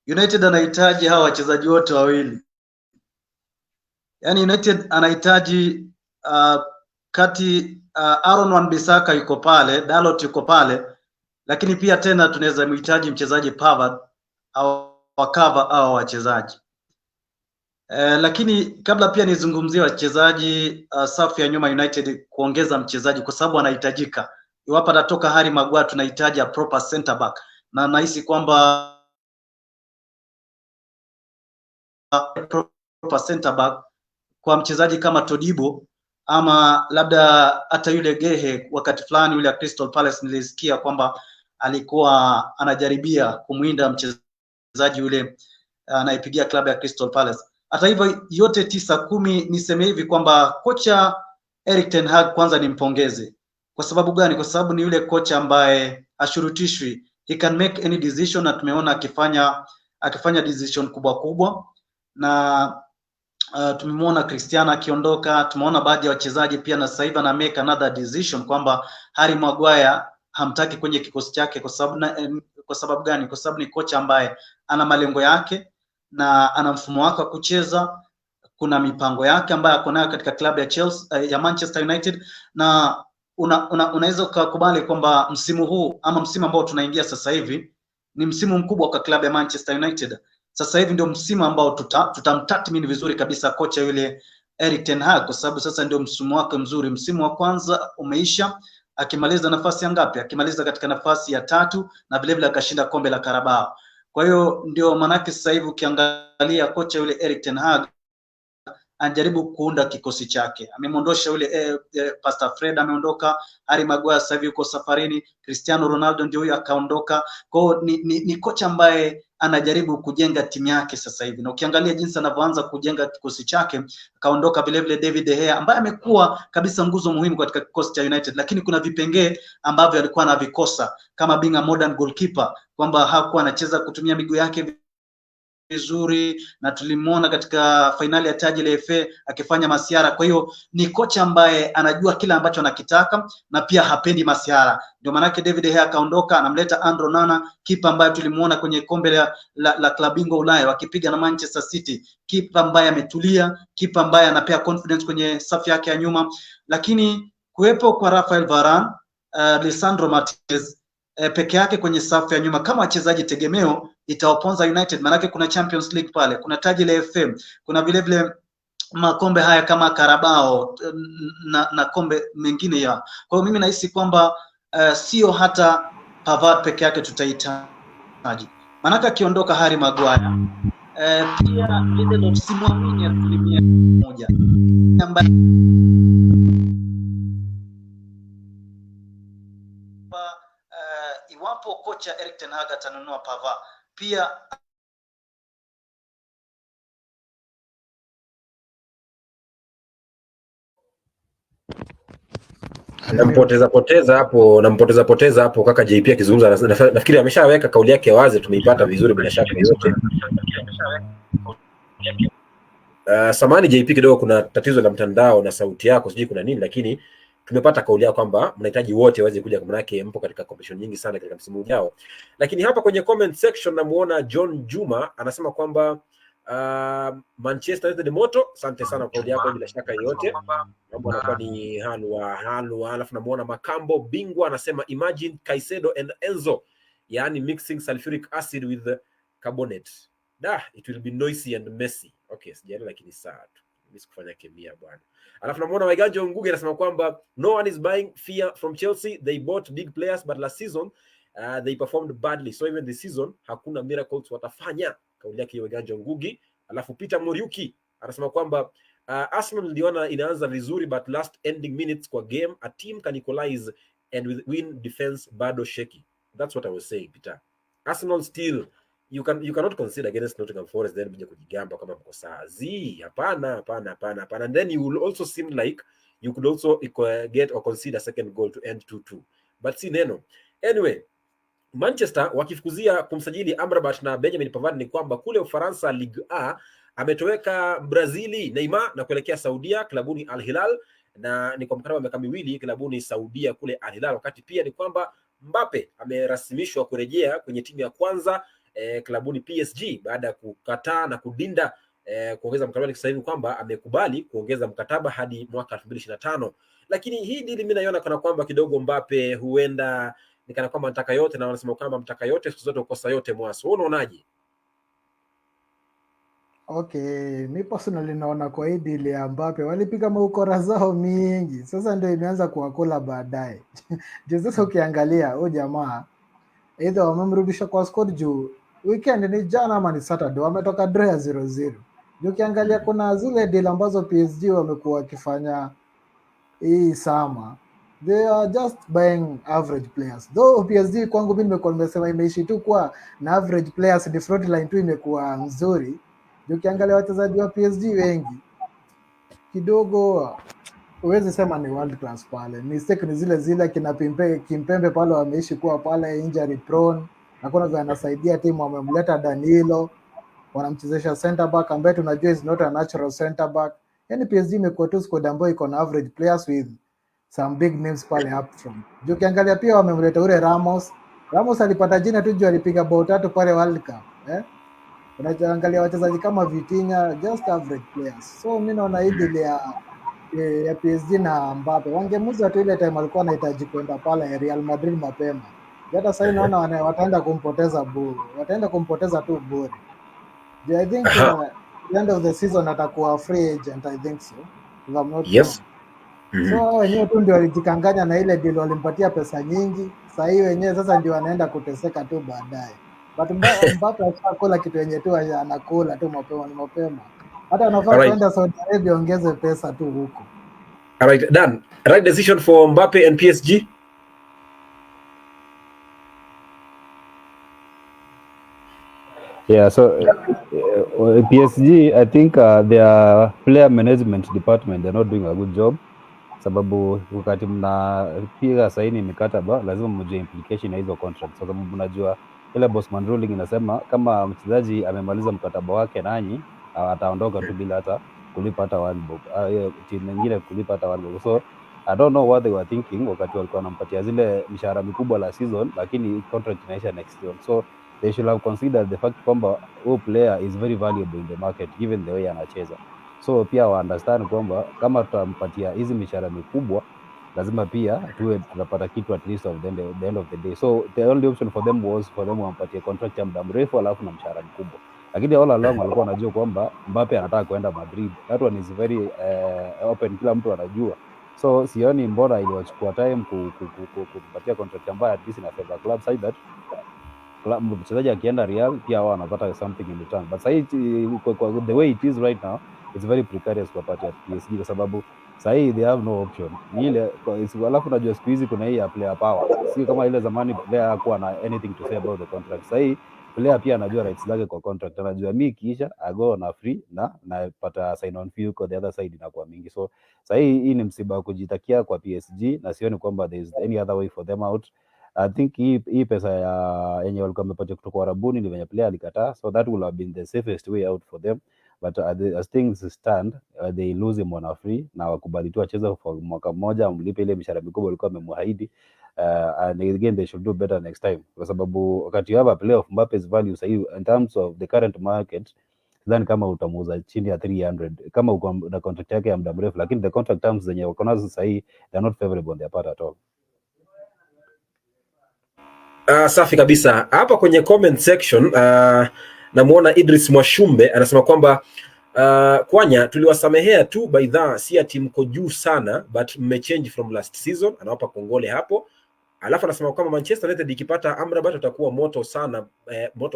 United anahitaji hawa wachezaji wote wawili. Yaani United anahitaji kati Aaron Wan-Bissaka yuko pale, Dalot yuko pale, lakini pia tena tunaweza mhitaji mchezaji Pavard au wakava au wachezaji. Lakini kabla pia nizungumzie wachezaji safu ya nyuma United kuongeza mchezaji kwa sababu anahitajika. Iwapo atatoka Harry Maguire tunahitaji a proper center back, na nahisi kwamba proper center back kwa mchezaji kama Todibo ama labda hata yule Gehe wakati fulani yule Crystal Palace nilisikia kwamba alikuwa anajaribia kumwinda mchezaji yule anaipigia klabu ya Crystal Palace. Hata hivyo yote 9-10 niseme hivi kwamba kocha Erik ten Hag kwanza nimpongeze. Kwa sababu gani? Kwa sababu ni yule kocha ambaye ashurutishwi. He can make any decision, na tumeona akifanya decision kubwa na tumemwona Cristiano akiondoka, tumeona baadhi ya wachezaji pia, na sasa hivi ana make another decision kwamba Harry Maguire hamtaki kwenye kikosi chake. Kwa sababu gani? Kwa sababu ni kocha ambaye ana malengo yake na ana mfumo wake wa kucheza, kuna mipango yake ambayo ako nayo katika klabu ya Chelsea, ya Manchester United, na unaweza kukubali kwamba msimu huu ama msimu ambao tunaingia sasa hivi ni msimu mkubwa kwa klabu ya Manchester United. Sasa hivi ndio msimu ambao tutamtathmini vizuri kabisa kocha yule Erik ten Hag, kwa sababu sasa ndio msimu wake mzuri. Msimu wa kwanza umeisha akimaliza nafasi ya ngapi? Akimaliza katika nafasi ya 3 na vile vile akashinda kombe la Carabao. Kwa hiyo ndio manake sasa hivi ukiangalia kocha yule Erik ten Hag anajaribu kuunda kikosi chake. Amemondosha yule Pastor Fred ameondoka, Harry Maguire sasa hivi yuko safarini, Cristiano Ronaldo ndio huyo akaondoka. Kwa hiyo ni kocha ambaye anajaribu kujenga timu yake sasa hivi, na ukiangalia jinsi anavyoanza kujenga kikosi chake, akaondoka vile vile David De Gea ambaye amekuwa kabisa nguzo muhimu katika kikosi cha United, lakini kuna vipengee ambavyo alikuwa anavikosa kama being a modern goalkeeper, kwamba hakuwa anacheza kutumia miguu yake vizuri, na tulimuona katika finali ya taji la FA akifanya masiara. Kwa hiyo ni kocha ambaye anajua kila ambacho anakitaka na pia hapendi masiara. Ndio maana yake David De Gea akaondoka, anamleta Andre Onana, kipa ambaye tulimuona kwenye kombe la klabu bingwa Ulaya wakipiga na Manchester City, kipa ambaye ametulia, kipa ambaye anapea confidence kwenye safu yake ya nyuma. Lakini kuwepo kwa Rafael Varane, Lisandro Martinez peke yake kwenye safu ya nyuma kama wachezaji tegemeo itawaponza United, manake kuna Champions League pale, kuna taji la FA, kuna vile vile makombe haya kama Carabao na kombe mengine ya. Kwa hiyo mimi nahisi kwamba sio hata Pavard peke yake tutahitaji, manake akiondoka Harry Maguire pia ile simwamini asilimia 1 ambaye iwapo kocha Erik ten Hag atanunua Pavard pia nampoteza hapo kaka JP akizungumza. Nafikiri ameshaweka kauli yake wazi, tumeipata vizuri bila shaka yote. Samani JP, kidogo kuna tatizo la mtandao na sauti yako, sijui kuna nini, lakini tumepata kauli yako kwamba mnahitaji wote waweze kuja, kwa maana yake mpo katika competition nyingi sana katika msimu ujao. Lakini hapa kwenye comment section namuona John Juma anasema kwamba Manchester United moto. Asante sana kwa kauli yako bila shaka yote. Mambo anakuwa ni halwa. Alafu namuona Makambo Bingwa anasema imagine Caicedo and Enzo, yani mixing sulfuric acid with carbonate. It will be noisy and messy. Okay, sijali lakini sawa tu. Mimi sikufanya kemia bwana. Alafu namuona Waiganjo Ngugi anasema kwamba no one is buying fear from Chelsea. They bought big players but last season they performed badly. So even this season hakuna miracles watafanya. Kauli yake Waiganjo Ngugi. Alafu Peter Muriuki Anasema kwamba Arsenal niliona inaanza vizuri but last ending minutes kwa game a team can equalize and with win defense bado shaky. That's what I was saying, Peter. Arsenal still you cannot consider against Nottingham Forest then bija kujigamba kama mko saa. Hapana. And then you will also seem like you could also get or consider second goal to end 2-2. But si neno. Anyway, Manchester wakifukuzia kumsajili Amrabat na Benjamin Pavard ni kwamba kule Ufaransa Ligue A ametoweka Brazili Neymar na kuelekea Saudia klabuni Al Hilal, na ni kwa mkataba wa miaka 2 klabuni Saudia kule Al Hilal. Wakati pia ni kwamba Mbappe amerasimishwa kurejea kwenye timu ya kwanza klabuni PSG baada ya kukataa na kudinda kuongeza mkataba, sasa hivi kwamba amekubali kuongeza mkataba hadi mwaka 2025. Lakini hii deal mimi naiona kana kwamba kidogo Mbappe huenda ni kana kwamba mtaka yote, na wanasema kwamba mtaka yote siku zote ukosa yote Mwaso. Wewe unaonaje? Okay, mi personally naona kwa hii deal ya Mbappe walipiga maukora zao mingi, sasa ndio imeanza kuwakula baadaye. Juu sasa ukiangalia huyu jamaa either wamemrudisha kwa squad juu weekend ni jana ama ni Saturday wametoka draw ya 0-0. Juu ukiangalia kuna zile deal ambazo PSG wamekuwa wakifanya hii sama, they are just buying average players. Though PSG kwangu mimi nimekuwa nimesema imeishi tu kwa na average players, ni front line tu imekuwa nzuri. Ukiangalia wachezaji wa PSG wengi kidogo huwezi sema ni world class pale. Mistake ni zile kina Kimpembe pale wameishi kuwa pale injury prone. Hakuna vile anasaidia timu, wamemleta Danilo, wanamchezesha center back ambaye tunajua is not a natural center back. Yani PSG imekuwa tu squad ambayo iko na average players with some big names pale up front. Ukiangalia pia wamemleta ule Ramos. Ramos alipata jina tu juu alipiga bao 3 pale World Cup. Unaangalia wachezaji kama Vitinha, just average players. So mimi naona hii deal ya PSG na Mbappe wangemuza tu ile time alikuwa anahitaji kwenda pale Real Madrid mapema. Hata sasa naona wataenda kumpoteza tu bure. I think the end of the season atakuwa free agent, I think so. If I'm not wrong. So wenyewe tu ndio walijikanganya na ile deal, walimpatia pesa nyingi. Sasa hiyo wenyewe sasa ndio anaenda kuteseka tu baadaye. But Mbappe akakula kitu yenye tu anakula tu mapema. Hata anafaa kwenda Saudi Arabia ongeze pesa tu huko. Alright, done. Right decision for Mbappe and PSG? Yeah, so PSG, I think their player management department, they're not doing a good job. Sababu wakati mnapiga saini mikataba lazima mjue implication ya hizo contracts. Sababu mnajua ile Bosman ruling inasema kama mchezaji amemaliza mkataba wake nanyi ataondoka tu bila hata kulipa hata one bob. Timu nyingine kulipa hata one bob. So I don't know what they were thinking wakati walikuwa wanampatia zile mishahara mikubwa la season, lakini contract inaisha next season. So they should have considered the fact kwamba player is very valuable in the market given the way anacheza. So pia wa understand kwamba kama tutampatia hizi mishahara mikubwa lazima pia tuwe tunapata kitu at least of the end of the day. So the only option for them was for them wampatie contract ya muda mrefu alafu na mshahara mkubwa. Lakini all along walikuwa wanajua kwamba Mbappe anataka kwenda Madrid. That one is very open, kila mtu anajua. So sioni mbona iliwachukua time kumpatia contract ambayo at least ina favor club side that mchezaji akienda Real pia wao wanapata something in return. But sasa the way it is right now, it's very precarious kwa part ya PSG kwa sababu sasa they have no option. Ni ile alafu unajua siku hizi kuna hii ya player power. Sio kama ile zamani player hakuwa na anything to say about the contract. Sasa player pia anajua rights zake kwa contract. Anajua mimi kisha ago na free na napata sign on fee kwa the other side inakuwa mingi. So sasa hii ni msiba wa kujitakia kwa PSG na sioni kwamba there is any other way for them out. I think hii pesa ya yenye walikuwa wamepatia kutoka Arabuni ni venye player alikataa, so that would have been the safest way out for them. But as things stand, they lose him on free na wakubali tu acheze for mwaka mmoja, amlipe ile mishahara mikubwa walikuwa wamemwahidi. And again they should do better next time, kwa sababu wakati you have a player of Mbappe's value say in terms of the current market, then kama utamuuza chini ya 300 kama uko na contract yake ya muda mrefu, lakini the contract terms zenye wako nazo sasa they are not favorable on their part at all. Safi kabisa. Hapa kwenye comment section namuona Idris Mwashumbe anasema kwamba Kwanya tuliwasamehea tu by the si ati mko juu sana but mmechange from last season, anawapa kongole hapo. Alafu anasema kwamba Manchester United ikipata Amrabat utakuwa moto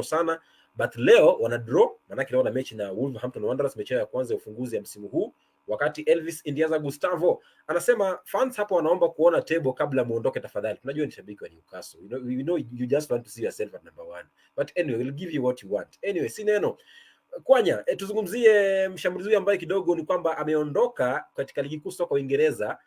sana but leo wana draw, maana leo wana mechi na Wolverhampton Wanderers, mechi ya kwanza ya ufunguzi ya msimu huu. Wakati Elvis Indiaza Gustavo anasema fans hapo wanaomba kuona table kabla muondoke tafadhali. Tunajua ni shabiki wa Newcastle. We know you just want to see yourself at number 1. But anyway, we'll give you what you want. Anyway, si neno. Kwanya, tuzungumzie mshambulizi ambaye kidogo ni kwamba ameondoka katika ligi kuu soka Uingereza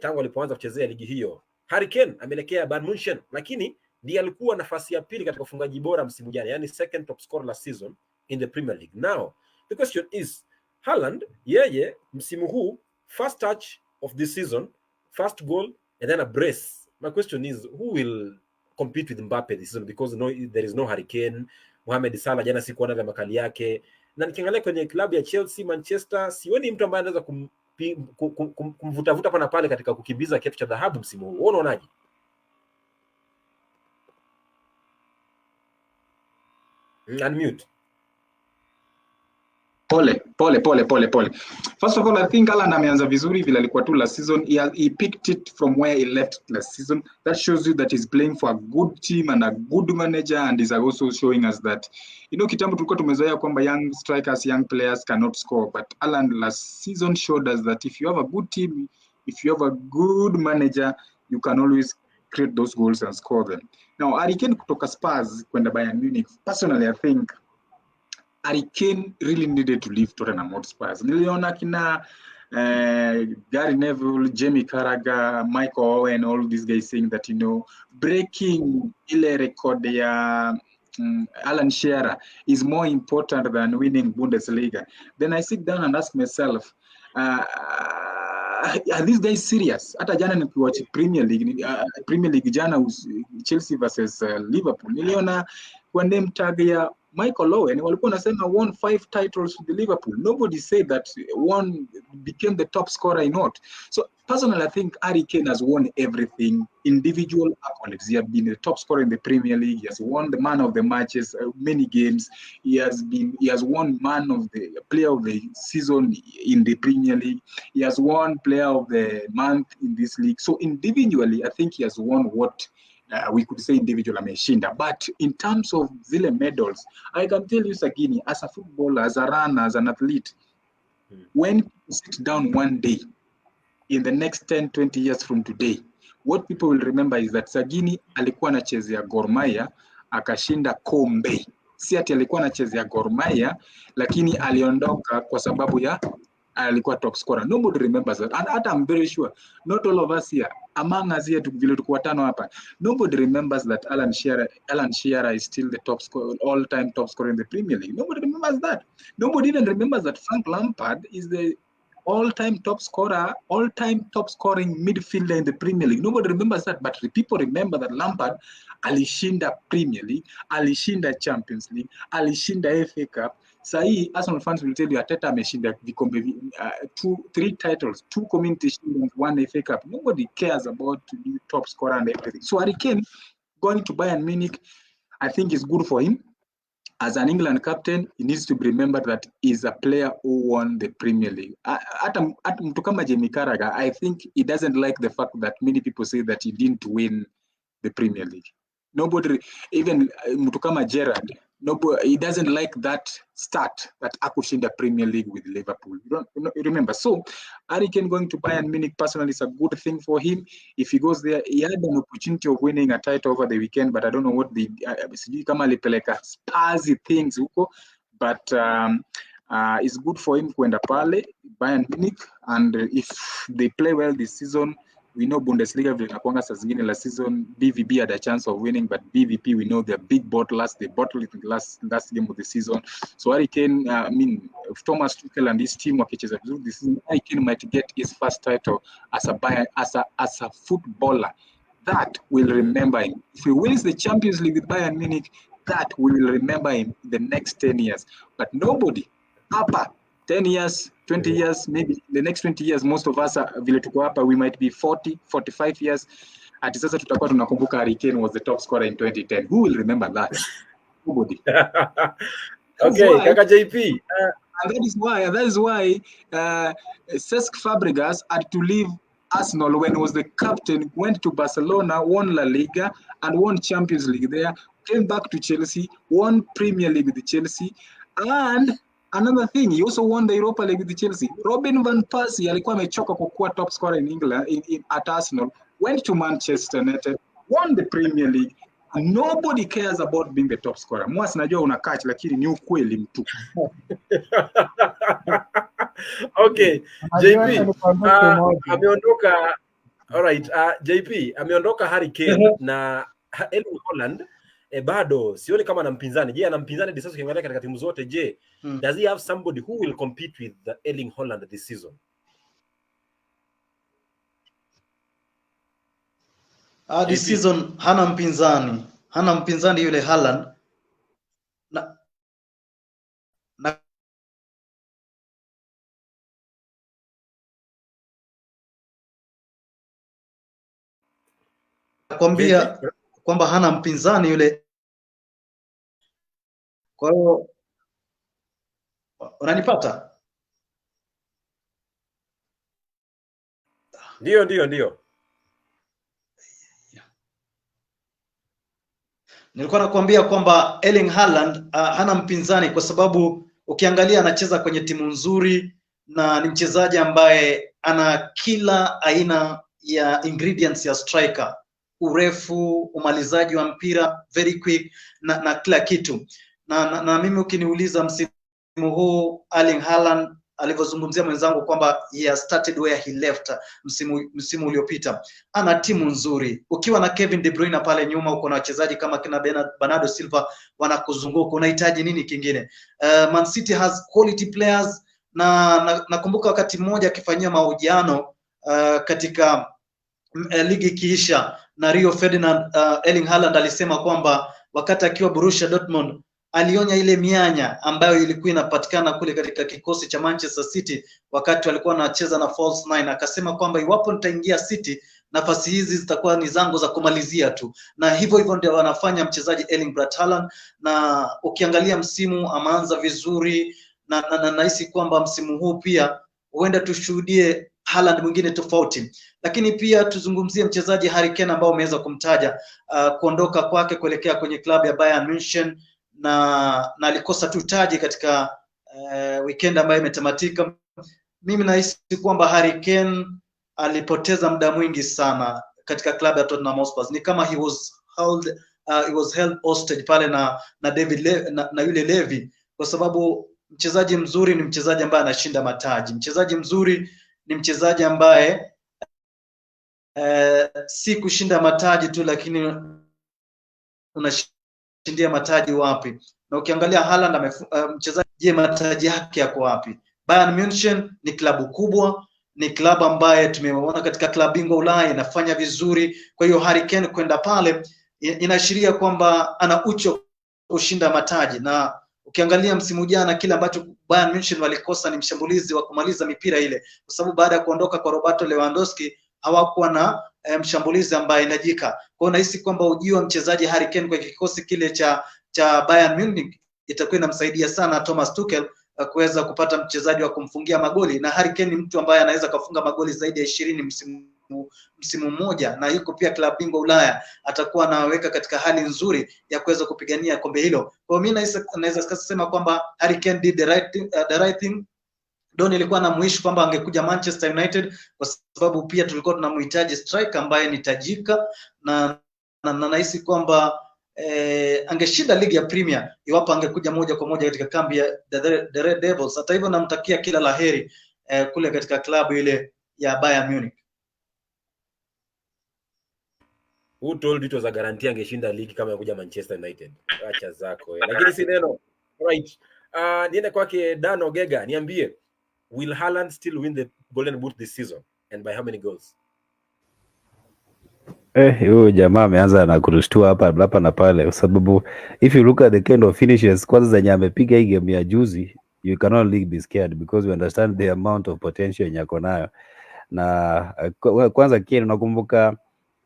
tangu alipoanza kuchezea ligi hiyo. Harry Kane ameelekea Bayern Munich, lakini ndiye alikuwa nafasi ya pili katika ufungaji bora msimu jana, yani second top scorer last season in the Premier League. Now, the question is, Haaland, yeye msimu huu first touch of this season, first goal and then a brace. My question is, who will compete with Mbappe this season, because there is no Harry Kane. Mohamed Salah jana sikuona vya makali yake, na nikiangalia kwenye klabu ya Chelsea, Manchester, sioni mtu ambaye anaweza kumvuta pana pale katika kukimbiza kiatu cha dhahabu msimu huu. Unaonaje? Unmute. Pole. First of all, I think Haaland ameanza vizuri vile alikuwa tu last season. He picked it from where he left last season. That shows you that he's playing for a good team and a good manager, and is also showing us that, kitambo tulikuwa tumezoea kwamba young strikers, young players cannot score, but Haaland last season showed us that if you have a good team, if you have a good manager, you can always create those goals and score them. Now, Harry Kane kutoka Spurs kwenda Bayern Munich, personally I think Harry Kane really needed to leave Tottenham Hotspur. Niliona kina Gary Neville, Jamie Carragher, Michael Owen, all these guys saying that, breaking ile record ya Alan Shearer is more important than winning Bundesliga. Then I sit down and ask myself, are these guys serious? Hata jana nikiwatch Premier League jana Chelsea versus Liverpool, niliona kwa name tag ya Michael Owen walikuwa wanasema won 5 titles with the Liverpool. Nobody said that one became the top scorer in what. So personally, I think Harry Kane has won everything. Individual accolades. He has been the top scorer in the Premier League. He has won the man of the matches, many games. He has won player of the season in the Premier League. He has won player of the month in this league. So individually, I think he has won what we could say individual ameshinda. But in terms of zile medals, I can tell you Sagini, as a footballer, as a runner, as an athlete, when you sit down one day, in the next 10, 20 years from today, what people will remember is that Sagini alikuwa anachezea Gor Mahia akashinda kombe. Si ati alikuwa anachezea Gor Mahia lakini aliondoka kwa sababu ya alikuwa top scorer. Nobody remembers that. And I'm very sure not all of us here, among us here vile tuko watano hapa, nobody remembers that Alan Shearer is still the top scorer, all-time top scorer in the Premier League. Nobody remembers that. Nobody even remembers that Frank Lampard is the all-time top scorer, all-time top scoring midfielder in the Premier League. Nobody remembers that, but people remember that Lampard alishinda Premier League, alishinda Champions League, alishinda FA Cup. Sahi, Arsenal fans will tell you Arteta ameshinda vikombe 3 titles, 2 Community Shield and 1 FA Cup. Nobody cares about the top scorer and everything. So Harry Kane going to Bayern Munich, I think is good for him. As an England captain, he needs to be remembered that he's a player who won the Premier League. Mtu kama Jamie Carragher, I think he doesn't like the fact that many people say that he didn't win the Premier League. Nobody, even mtu kama Gerrard, he doesn't like that start that akushinda Premier League with Liverpool. You remember? So Harry Kane going to Bayern Munich personally is a good thing for him. If he goes there, he had an opportunity of winning a title over the weekend, but I don't know what the kama alipeleka Spurs things huko, but it's good for him kwenda pale Bayern Munich, and if they play well this season, we know Bundesliga vinakuanga saa zingine last season BVB had a chance of winning, but BVP we know they're big bottlers. They bottled it in the last game of the season. So Harry Kane, if Thomas Tuchel and his team wakicheza vizuri this season, Harry Kane might get his first title as a footballer. That will remember him. If he wins the Champions League with Bayern Munich, that will remember him in the next 10 years. But nobody, 10 years, 20 years, maybe the next 20 years, most of us vile tuko hapa, we might be 40, 45 years. Ati sasa tutakuwa tunakumbuka Harry Kane was the top scorer in 2010. Who will remember that? Nobody. Okay, Kaka JP. And that is why Cesc Fabregas had to leave Arsenal when he was the captain, went to Barcelona, won La Liga and won Champions League there, came back to Chelsea, won Premier League with Chelsea, and another thing, he also won the Europa League with Chelsea. Robin van Persie alikuwa amechoka kuwa top scorer in England at Arsenal, went to Manchester United, won the Premier League. Nobody cares about being the top scorer. Mwasi najua unakach lakini ni ukweli mtu. Okay, JP ameondoka. All right, JP ameondoka Harry Kane na Erling Haaland bado sioni kama ana mpinzani. Je, ana mpinzani this season ukiangalia katika timu zote? Je, does he have somebody who will compete with the Erling Haaland this season? This season hana mpinzani yule Haaland. Nakwambia kwamba hana mpinzani yule. Kwa hiyo unanipata? Ndio. Nilikuwa nakwambia kwamba Erling Haaland hana mpinzani kwa sababu ukiangalia anacheza kwenye timu nzuri na ni mchezaji ambaye ana kila aina ya ingredients ya striker: urefu, umalizaji wa mpira, very quick na kila kitu. Na mimi ukiniuliza msimu huu Erling Haaland alivyozungumzia mwenzangu kwamba he has started where he left msimu uliopita. Ana timu nzuri. Ukiwa na Kevin De Bruyne pale nyuma, uko na wachezaji kama kina Bernardo Silva wanakuzunguka, unahitaji nini kingine? Man City has quality players na nakumbuka wakati mmoja akifanyia mahojiano katika ligi ikiisha na Rio Ferdinand, Erling Haaland alisema kwamba wakati akiwa Borussia Dortmund alionya ile mianya ambayo ilikuwa inapatikana kule katika kikosi cha Manchester City wakati walikuwa wanacheza na false nine. Akasema kwamba iwapo nitaingia City, nafasi hizi zitakuwa ni zangu za kumalizia tu, na hivyo ndio wanafanya mchezaji Erling Braut Haaland. Na ukiangalia msimu ameanza vizuri na nahisi kwamba msimu huu pia huenda tushuhudie Haaland mwingine tofauti. Lakini pia tuzungumzie mchezaji Harry Kane ambao umeweza kumtaja, kuondoka kwake kuelekea kwenye klabu ya Bayern Munich na alikosa tu taji katika weekend ambayo imetamatika. Mimi nahisi kwamba Harry Kane alipoteza muda mwingi sana katika klabu ya Tottenham Hotspur. Ni kama he was held hostage pale na David na yule Levy, kwa sababu mchezaji mzuri ni mchezaji ambaye anashinda mataji. Mchezaji mzuri ni mchezaji ambaye si kushinda mataji tu, lakini unashindia mataji wapi? Na ukiangalia Haaland mchezaji, je, mataji yake yako wapi? Bayern Munich ni klabu kubwa, ni klabu ambaye tumeona katika klabu bingwa Ulaya inafanya vizuri. Kwa hiyo Harry Kane kwenda pale inaashiria kwamba ana ucho kushinda mataji. Na ukiangalia msimu jana kile ambacho Bayern Munich walikosa ni mshambulizi wa kumaliza mipira ile, kwa sababu baada ya kuondoka kwa Roberto Lewandowski hawakuwa na mshambulizi ambaye inajika. Kwa hiyo nahisi kwamba ujio wa mchezaji Harry Kane kwa kikosi kile cha Bayern Munich itakuwa inamsaidia sana Thomas Tuchel kuweza kupata mchezaji wa kumfungia magoli, na Harry Kane ni mtu ambaye anaweza kufunga magoli zaidi ya 20 msimu mmoja, na yuko pia klabu bingwa Ulaya, atakuwa anaweka katika hali nzuri ya kuweza kupigania kombe hilo. Kwa hiyo mimi naweza kusema kwamba Harry Kane did the right thing. Don ilikuwa anamwishi kwamba angekuja Manchester United kwa sababu pia tulikuwa tunamhitaji striker ambaye ni tajika, na nahisi kwamba angeshinda ligi ya Premier iwapo angekuja moja kwa moja katika kambi ya the Red Devils. Hata hivyo namtakia kila laheri kule katika klabu ile ya Bayern Munich. Who told it was a guarantee angeshinda ligi kama yakuja Manchester United? Acha zako lakini si neno. Right. Niende kwake Dan Ogega, niambie, will Haaland still win the Golden Boot this season and by how many goals? Huyo jamaa ameanza na kurushtua hapa na pale, kwa sababu if you look at the kind of finishes kwanza zenye amepiga hii game ya juzi, you cannot really be scared because you understand the amount of potential yenye yako nayo. Na kwanza Kane, unakumbuka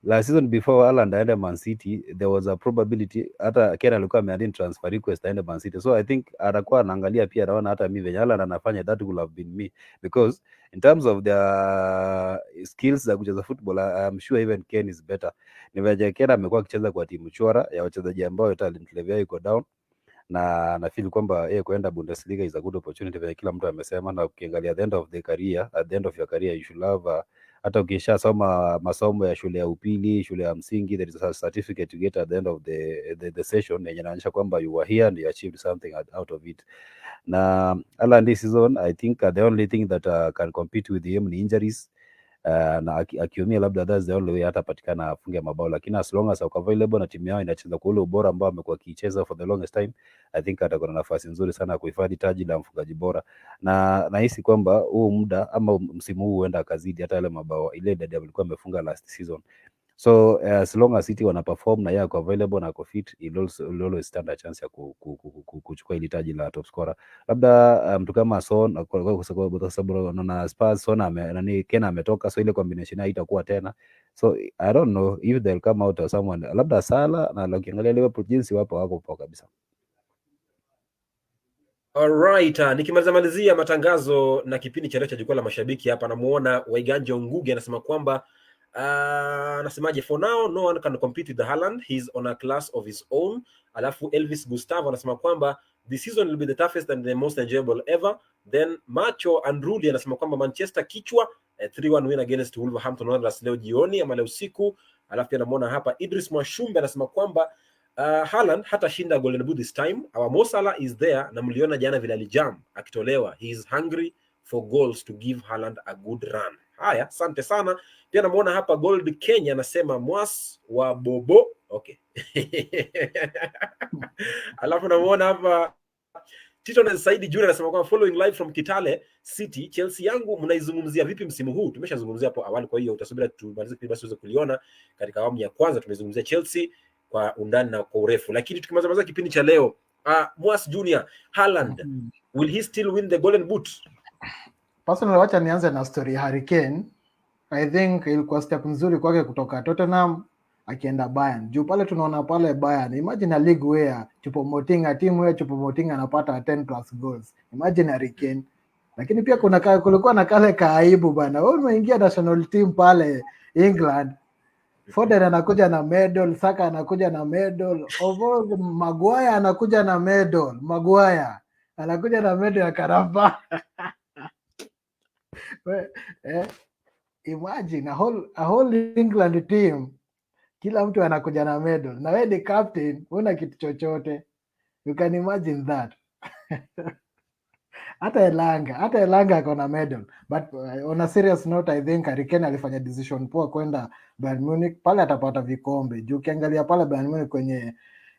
last season before Haaland aende Man City, there was a probability hata Ken alikuwa ameandika transfer request aende Man City. So I think atakuwa anaangalia pia, anaona hata mimi venye Haaland anafanya, that would have been me, because in terms of their skills za kucheza football, I'm sure even Ken is better. Ni venye Ken amekuwa akicheza kwa timu chora ya wachezaji ambao talent level yao iko down, na na feel kwamba kuenda Bundesliga is a good opportunity vile kila mtu amesema. Na ukiangalia at the end of your career you should have hata ukisha soma masomo ya shule ya upili, shule ya msingi, there is a certificate you get at the end of the session yenye inaonyesha kwamba you were here and you achieved something out of it. Na Haaland this season I think the only thing that can compete with him ni injuries. Na akiumia labda that's the only way hata patikana afunge mabao, lakini as long as ako available na timu yao inacheza kwa ule ubora ambao amekuwa akicheza for the longest time, I think atakuwa na nafasi nzuri sana ya kuhifadhi taji la mfungaji bora. Na nahisi kwamba huu muda ama msimu huu huenda akazidi hata ile mabao ile idadi alikuwa amefunga last season. So as long as City wana perform na yeye ako available na ako fit, he'll always stand a chance ya kuchukua ile taji la top scorer. Labda mtu kama Son, kwa sababu na Spurs Son nani Kena ametoka, so ile combination haitakuwa tena. So I don't know if they'll come out or someone labda Salah, na ukiangalia Liverpool jinsi wako poa kabisa. Alright, nikimalizia matangazo na kipindi cha leo cha Jukwaa la Mashabiki hapa, namuona Waiganja Ngugi anasema kwamba anasemaje, for now no one can compete with the Haaland, he's on a class of his own. Alafu Elvis Gustavo anasema kwamba this season will be the toughest and the most enjoyable ever. Then Macho Andruli anasema kwamba Manchester kichwa 3-1 win against Wolverhampton Wanderers leo jioni ama leo usiku. Alafu pia namuona hapa Idris Mwashumbe anasema kwamba Haaland hata shinda Golden Boot this time. Our Mo Salah is there, na mliona jana vile alijam akitolewa. He is hungry for goals to give Haaland a good run. Haya, asante sana. Pia namuona hapa Gold Kenya anasema Mwas wa Bobo. Okay. Alafu namuona hapa Tito na Saidi Junior anasema kwamba following live from Kitale City, Chelsea yangu mnaizungumzia vipi msimu huu? Tumeshazungumzia hapo awali, kwa hiyo utasubiri tumalize basi uweze kuliona. Katika awamu ya kwanza tumezungumzia Chelsea kwa undani na kwa urefu, lakini tukimaliza kipindi cha leo, Mwas Junior, Haaland, will he still win the Golden Boot? Personally, wacha nianze na story Harry Kane. I think ilikuwa step nzuri kwake kutoka Tottenham akienda Bayern. Juu pale tunaona pale Bayern, imagine a league where Choupo-Moting, team where Choupo-Moting anapata 10+ goals. Imagine Harry Kane. Lakini pia kulikuwa na kale kaaibu bana. Wewe umeingia national team pale England, Foden anakuja na medal, Saka anakuja na medal, Maguire anakuja na medal, anakuja na medal ya Carabao. Imagine a whole England team, kila mtu anakuja na medal, na wewe ni captain, una kitu chochote. You can imagine that. Hata Elanga ako na medal. But on a serious note, I think Harry Kane alifanya decision poa kwenda Bayern Munich. Pale atapata vikombe. Juu ukiangalia pale Bayern Munich kwenye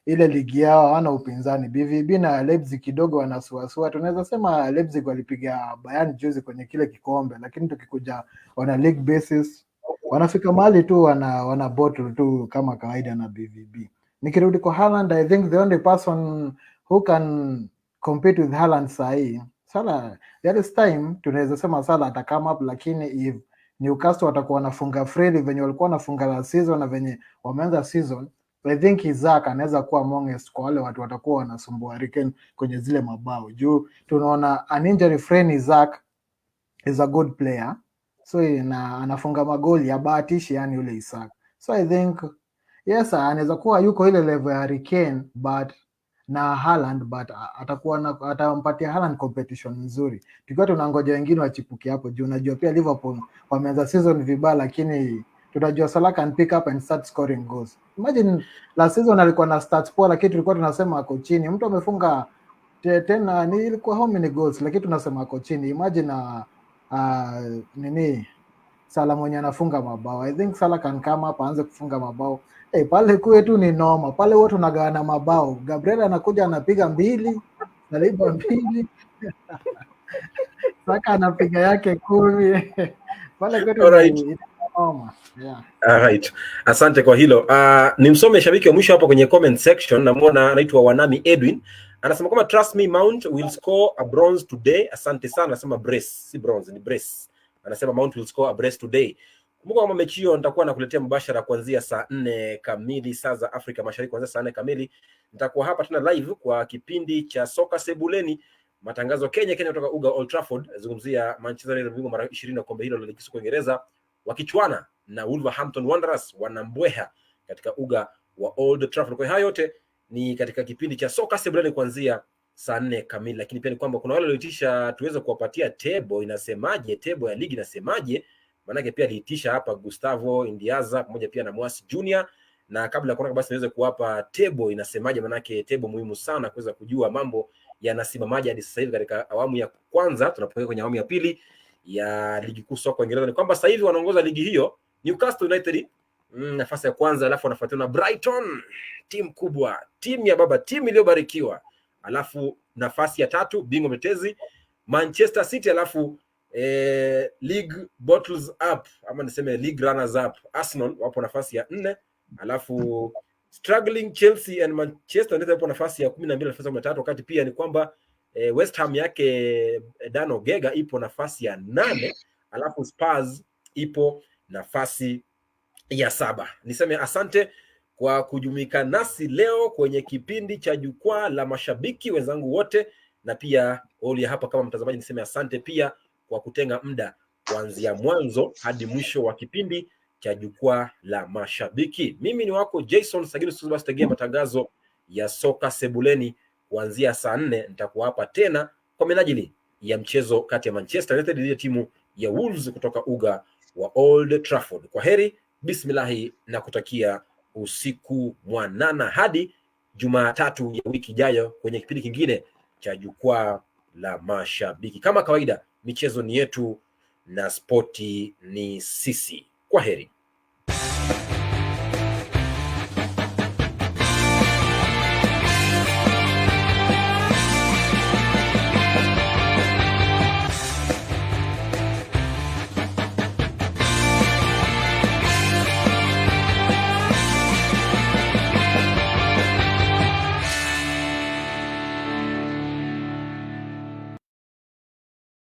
ile ligi yao hawana upinzani. BVB na Leipzig kidogo wanasuasua. Tunaweza sema Leipzig walipiga Bayern juzi kwenye kile kikombe, lakini tukikuja on a league basis wanafika mahali tu wana bottle tu kama kawaida na BVB. Nikirudi kwa Haaland, I think the only person who can compete with Haaland sahi Salah. There is time tunaweza sema Salah ata come up, lakini if Newcastle watakuwa wanafunga freely venye walikuwa wanafunga la season na venye wameanza season, I think Isaac anaweza kuwa amongst kwa wale watu watakuwa wanasumbua Harry Kane kwenye zile mabao. Juu tunaona an injury free Isaac is a good player, so anafunga magoli ya bahatishi yani yule Isaac. So I think yes, anaweza kuwa yuko ile level ya Harry Kane but na Haaland, but atampatia Haaland competition nzuri. Tukiwa tunangoja wengine wachipuke hapo juu. Unajua pia Liverpool wameanza season vibaya, lakini tunajua Salah can pick up and start scoring goals. Imagine last season alikuwa na stats poa, lakini tulikuwa tunasema ako chini. Mtu amefunga tena ni ilikuwa how many goals, lakini tunasema ako chini. Imagine Salah mwenye anafunga mabao. I think Salah can come up aanze kufunga mabao. Pale kwetu ni noma. Pale wote tunagawana mabao. Gabriel anakuja anapiga 2, Saliba 2. Saka anapiga yake 10. Pale kwetu ni noma. Yeah. Alright. Asante kwa hilo. Nimsome shabiki wa mwisho hapo kwenye comment section. Namuona anaitwa Wanami Edwin. Anasema kama trust me Mount will score a bronze today. Asante sana. Anasema brace, si bronze, ni brace. Anasema Mount will score a brace today. Kumbuka kwamba mechi hiyo nitakuwa nakuletea mbashara kuanzia saa 4 kamili saa za Afrika Mashariki, kuanzia saa 4 kamili. Nitakuwa hapa tena live kwa kipindi cha soka sebuleni, matangazo Kenya kutoka uga Old Trafford, zungumzia Manchester United bingwa mara 20 na kombe hilo la ligi kuu Uingereza, wakichuana na Wolverhampton Wanderers wanambweha katika uga wa Old Trafford. Kwa hiyo yote ni katika kipindi cha soka sebuleni kuanzia saa 4 kamili. Lakini pia ni kwamba kuna wale walioitisha tuweze kuwapatia table inasemaje, table ya ligi inasemaje. Manake pia aliitisha hapa Gustavo Indiaza pamoja pia na Mwasi Junior, na kabla ya kuona basi niweze kuwapa table inasemaje, manake table muhimu sana kuweza kujua mambo yanasimamaje hadi sasa hivi katika awamu ya kwanza. Tunapoelekea kwenye awamu ya pili ya ligi kuu soka Uingereza, ni kwamba sasa hivi wanaongoza ligi hiyo Newcastle United nafasi ya kwanza, alafu wanafuatiwa na Brighton, timu kubwa, timu ya baba, timu iliyobarikiwa. Alafu nafasi ya tatu bingwa mtetezi Manchester City, alafu league bottles up ama niseme league runners up Arsenal wapo nafasi ya 4, alafu struggling Chelsea and Manchester United wapo nafasi ya 12 nafasi ya 13, wakati pia ni kwamba West Ham yake Dano Gega ipo nafasi ya 8, alafu Spurs ipo nafasi ya 7. Niseme asante kwa kujumuika nasi leo kwenye kipindi cha Jukwaa la Mashabiki, wenzangu wote, na pia oli hapa kama mtazamaji niseme asante pia kwa kutenga muda kuanzia mwanzo hadi mwisho wa kipindi cha Jukwaa la Mashabiki. Mimi ni wako Jason Sagini, basi tegea matangazo ya soka sebuleni kuanzia saa 4. Nitakuwa hapa tena kwa minajili ya mchezo kati ya Manchester United dhidi ya timu ya Wolves kutoka uga wa Old Trafford. Kwa heri, bismillahi, na kutakia usiku mwanana hadi Jumatatu ya wiki ijayo kwenye kipindi kingine cha Jukwaa la Mashabiki. Kama kawaida, michezo ni yetu na spoti ni sisi. Kwa heri.